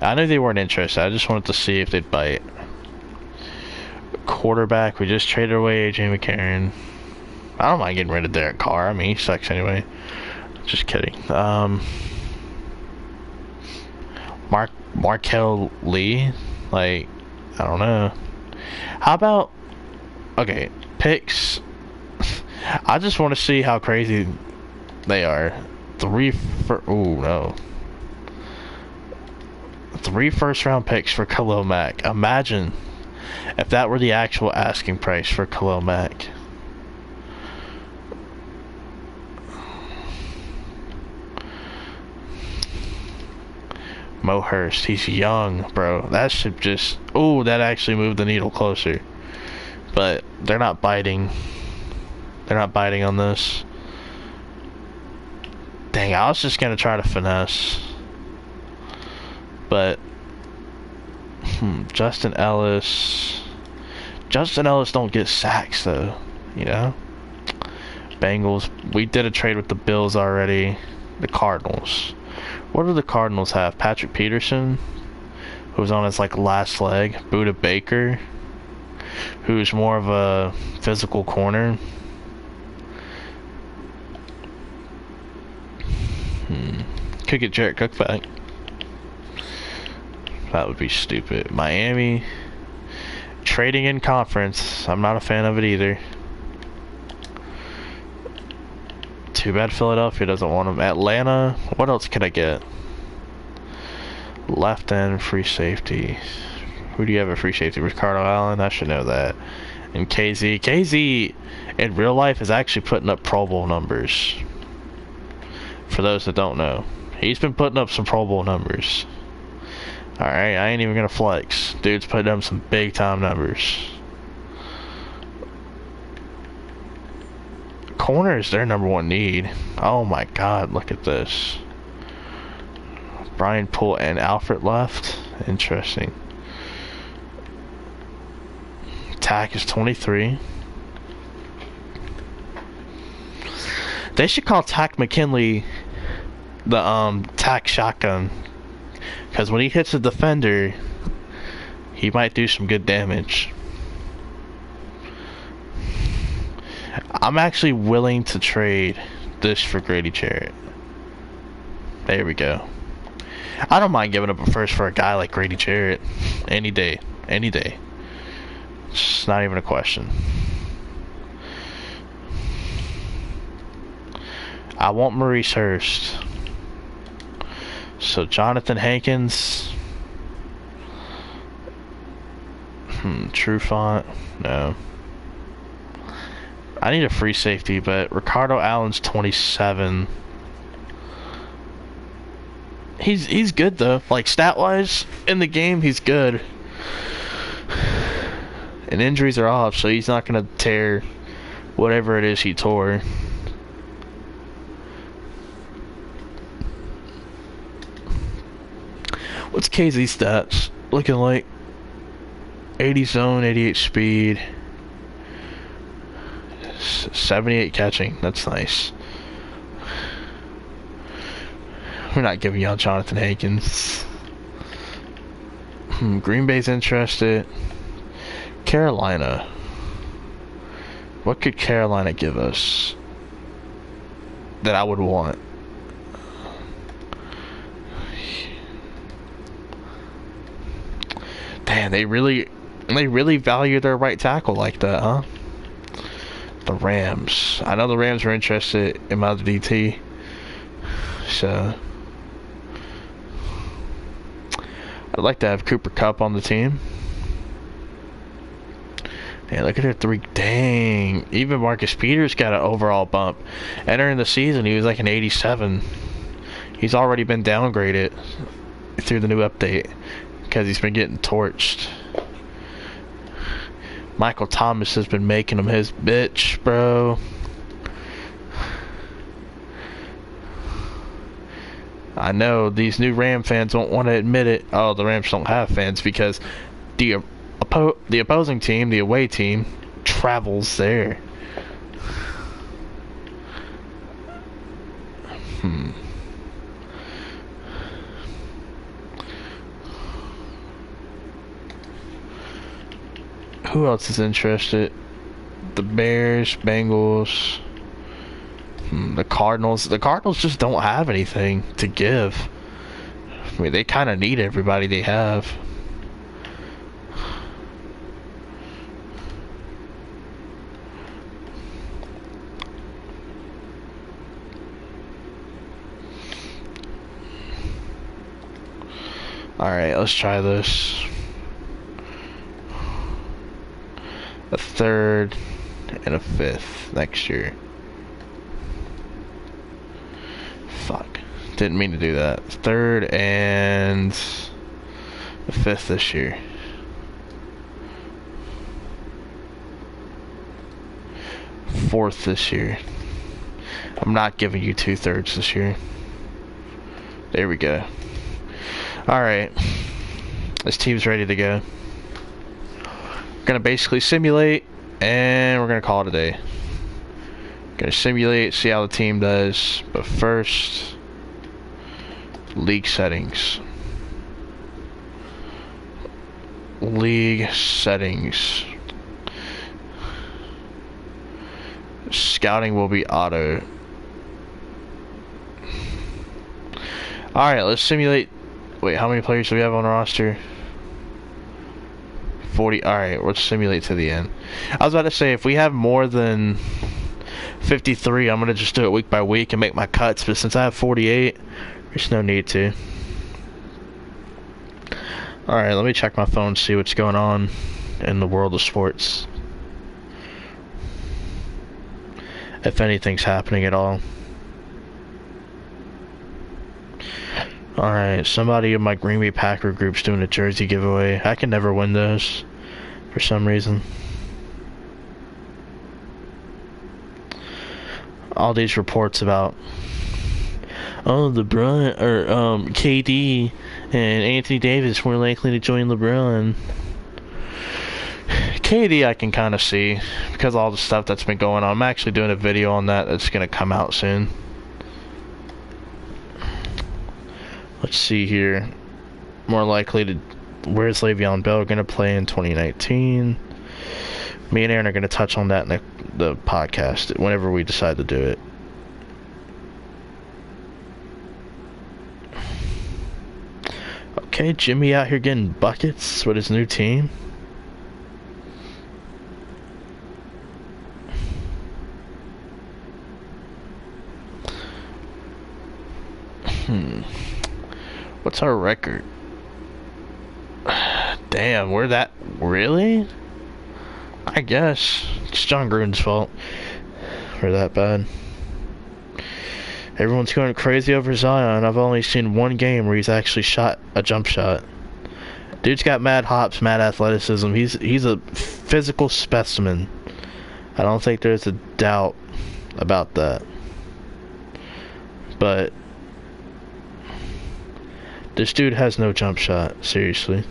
I knew they weren't interested. I just wanted to see if they'd bite. Quarterback, we just traded away AJ McCarron. I don't mind getting rid of Derek Carr. I mean, he sucks anyway. Just kidding. Markel Lee? Like, I don't know. How about... Okay, picks. I just want to see how crazy they are. 3 first-round picks for Khalil Mack. Imagine if that were the actual asking price for Khalil Mack. Mo Hurst, he's young, bro. That should just... Oh, that actually moved the needle closer. But they're not biting. They're not biting on this. Dang, I was just going to try to finesse. But... Justin Ellis... Justin Ellis don't get sacks, though. You know? Bengals. We did a trade with the Bills already. The Cardinals. What do the Cardinals have? Patrick Peterson, who's on his, like, last leg. Buda Baker, who's more of a physical corner. Could get Jared Cook back. That would be stupid. Miami, trading in conference. I'm not a fan of it either. Too bad Philadelphia doesn't want him. Atlanta, what else could I get? Left end, free safety. Who do you have a free safety? Ricardo Allen? I should know that. And KZ. KZ, in real life, is actually putting up Pro Bowl numbers. For those that don't know. He's been putting up some Pro Bowl numbers. Alright, I ain't even gonna flex. Dude's putting up some big time numbers. Corner is their number one need. Oh my god, look at this. Brian Poole and Alfred left. Interesting. Tack is 23. They should call Tack McKinley the Tack shotgun. Because when he hits a defender, he might do some good damage. I'm actually willing to trade this for Grady Jarrett. There we go. I don't mind giving up a first for a guy like Grady Jarrett. Any day. Any day. It's not even a question. I want Maurice Hurst. So Jonathan Hankins. Trufant. No. I need a free safety, but Ricardo Allen's 27. He's good though. Like stat wise in the game, he's good. And injuries are off, so he's not gonna tear whatever it is he tore. What's KZ's stats looking like? 80 zone, 88 speed. 78 catching. That's nice. We're not giving y'all Jonathan Hankins. Green Bay's interested. Carolina. What could Carolina give us that I would want? Damn, they really value their right tackle like that, huh? The Rams. I know the Rams are interested in my DT. So I'd like to have Cooper Kupp on the team. Yeah, look at their three. Dang. Even Marcus Peters got an overall bump. Entering the season, he was like an 87. He's already been downgraded through the new update because he's been getting torched. Michael Thomas has been making him his bitch, bro. I know these new Ram fans won't want to admit it. Oh, the Rams don't have fans because the opposing team, the away team, travels there. Who else is interested? The Bears, Bengals, the Cardinals. The Cardinals just don't have anything to give. I mean, they kind of need everybody they have. Alright, let's try this. A third and a fifth next year. Fuck. Didn't mean to do that. Third and a fifth this year. Fourth this year. I'm not giving you 2/3 this year. There we go. Alright. This team's ready to go. We're gonna basically simulate, and we're gonna call it a day. Gonna simulate, see how the team does, but first, league settings. League settings. Scouting will be auto. Alright, let's simulate. Wait, how many players do we have on the roster? 40. Alright, let's simulate to the end. I was about to say, if we have more than 53, I'm going to just do it week by week and make my cuts, but since I have 48, there's no need to. Alright, let me check my phone, see what's going on in the world of sports. If anything's happening at all. Alright, somebody in my Green Bay Packer group's doing a jersey giveaway. I can never win those for some reason. All these reports about LeBron or KD and Anthony Davis more likely to join LeBron. KD I can kind of see because of all the stuff that's been going on. I'm actually doing a video on that that's going to come out soon. Let's see here. More likely to... Where's Le'Veon Bell going to play in 2019? Me and Aaron are going to touch on that in the podcast whenever we decide to do it. Okay, Jimmy out here getting buckets with his new team. What's our record? Damn, we're that... Really? I guess. It's John Gruden's fault. We're that bad. Everyone's going crazy over Zion. I've only seen one game where he's actually shot a jump shot. Dude's got mad hops, mad athleticism. He's a physical specimen. I don't think there's a doubt about that. But this dude has no jump shot, seriously.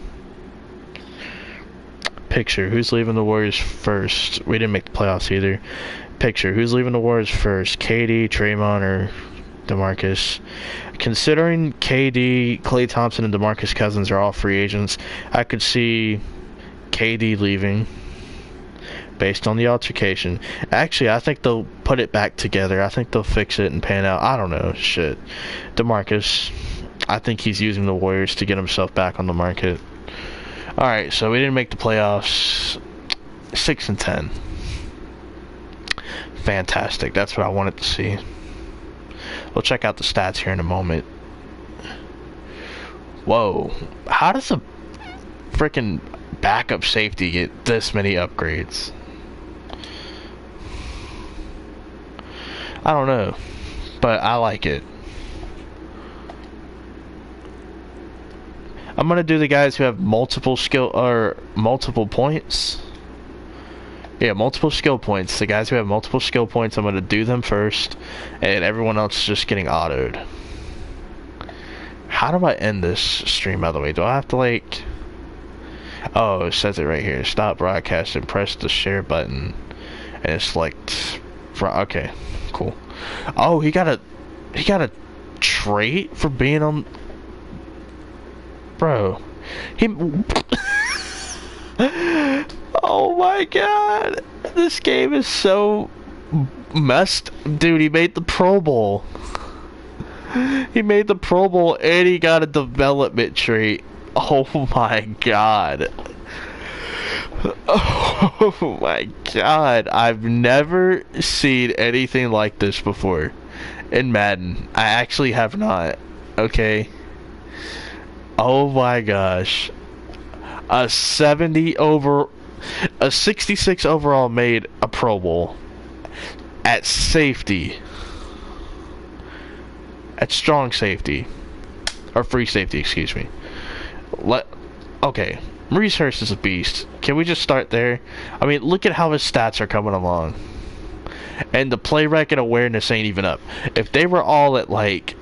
Picture, who's leaving the Warriors first? We didn't make the playoffs either. Picture, who's leaving the Warriors first? KD, Draymond, or DeMarcus? Considering KD, Klay Thompson, and DeMarcus Cousins are all free agents, I could see KD leaving based on the altercation. Actually, I think they'll put it back together. I think they'll fix it and pan out. I don't know. Shit. DeMarcus, I think he's using the Warriors to get himself back on the market. Alright, so we didn't make the playoffs. 6-10. Fantastic. That's what I wanted to see. We'll check out the stats here in a moment. Whoa. How does a freaking backup safety get this many upgrades? I don't know. But I like it. I'm gonna do the guys who have multiple skill or multiple points. Yeah, multiple skill points. The guys who have multiple skill points, I'm gonna do them first, and everyone else is just getting autoed. How do I end this stream, by the way? Do I have to, like... Oh, it says it right here. Stop broadcasting. Press the share button. And it's like... Okay, cool. Oh, he got a trait for being on... Bro. Oh my god. This game is so messed. Dude, he made the Pro Bowl. He made the Pro Bowl and he got a development trait. Oh my god. Oh my god. I've never seen anything like this before in Madden. I actually have not. Okay. Oh my gosh. A 66 overall made a Pro Bowl at safety. At strong safety. Or free safety, excuse me. Okay. Maurice Hurst is a beast. Can we just start there? I mean, look at how his stats are coming along. And the play rec and awareness ain't even up. If they were all at like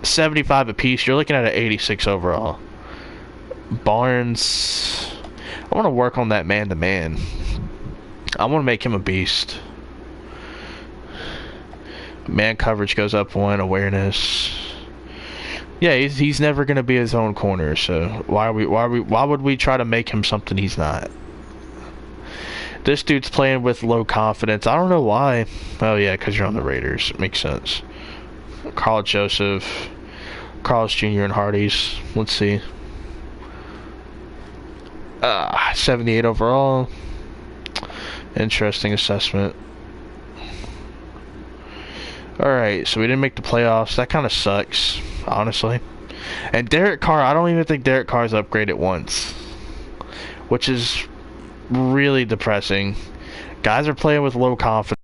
75 apiece, you're looking at an 86 overall. Barnes, I want to work on that man-to-man. I want to make him a beast. Man coverage goes up one, awareness. Yeah, he's never gonna be his own corner. So why would we try to make him something he's not? This dude's playing with low confidence. I don't know why. Oh yeah, because you're on the Raiders. Makes sense. Carl Joseph, Carlos Jr. and Hardy's. Let's see. 78 overall. Interesting assessment. Alright, so we didn't make the playoffs. That kind of sucks, honestly. And Derek Carr, I don't even think Derek Carr's upgraded once. Which is really depressing. Guys are playing with low confidence.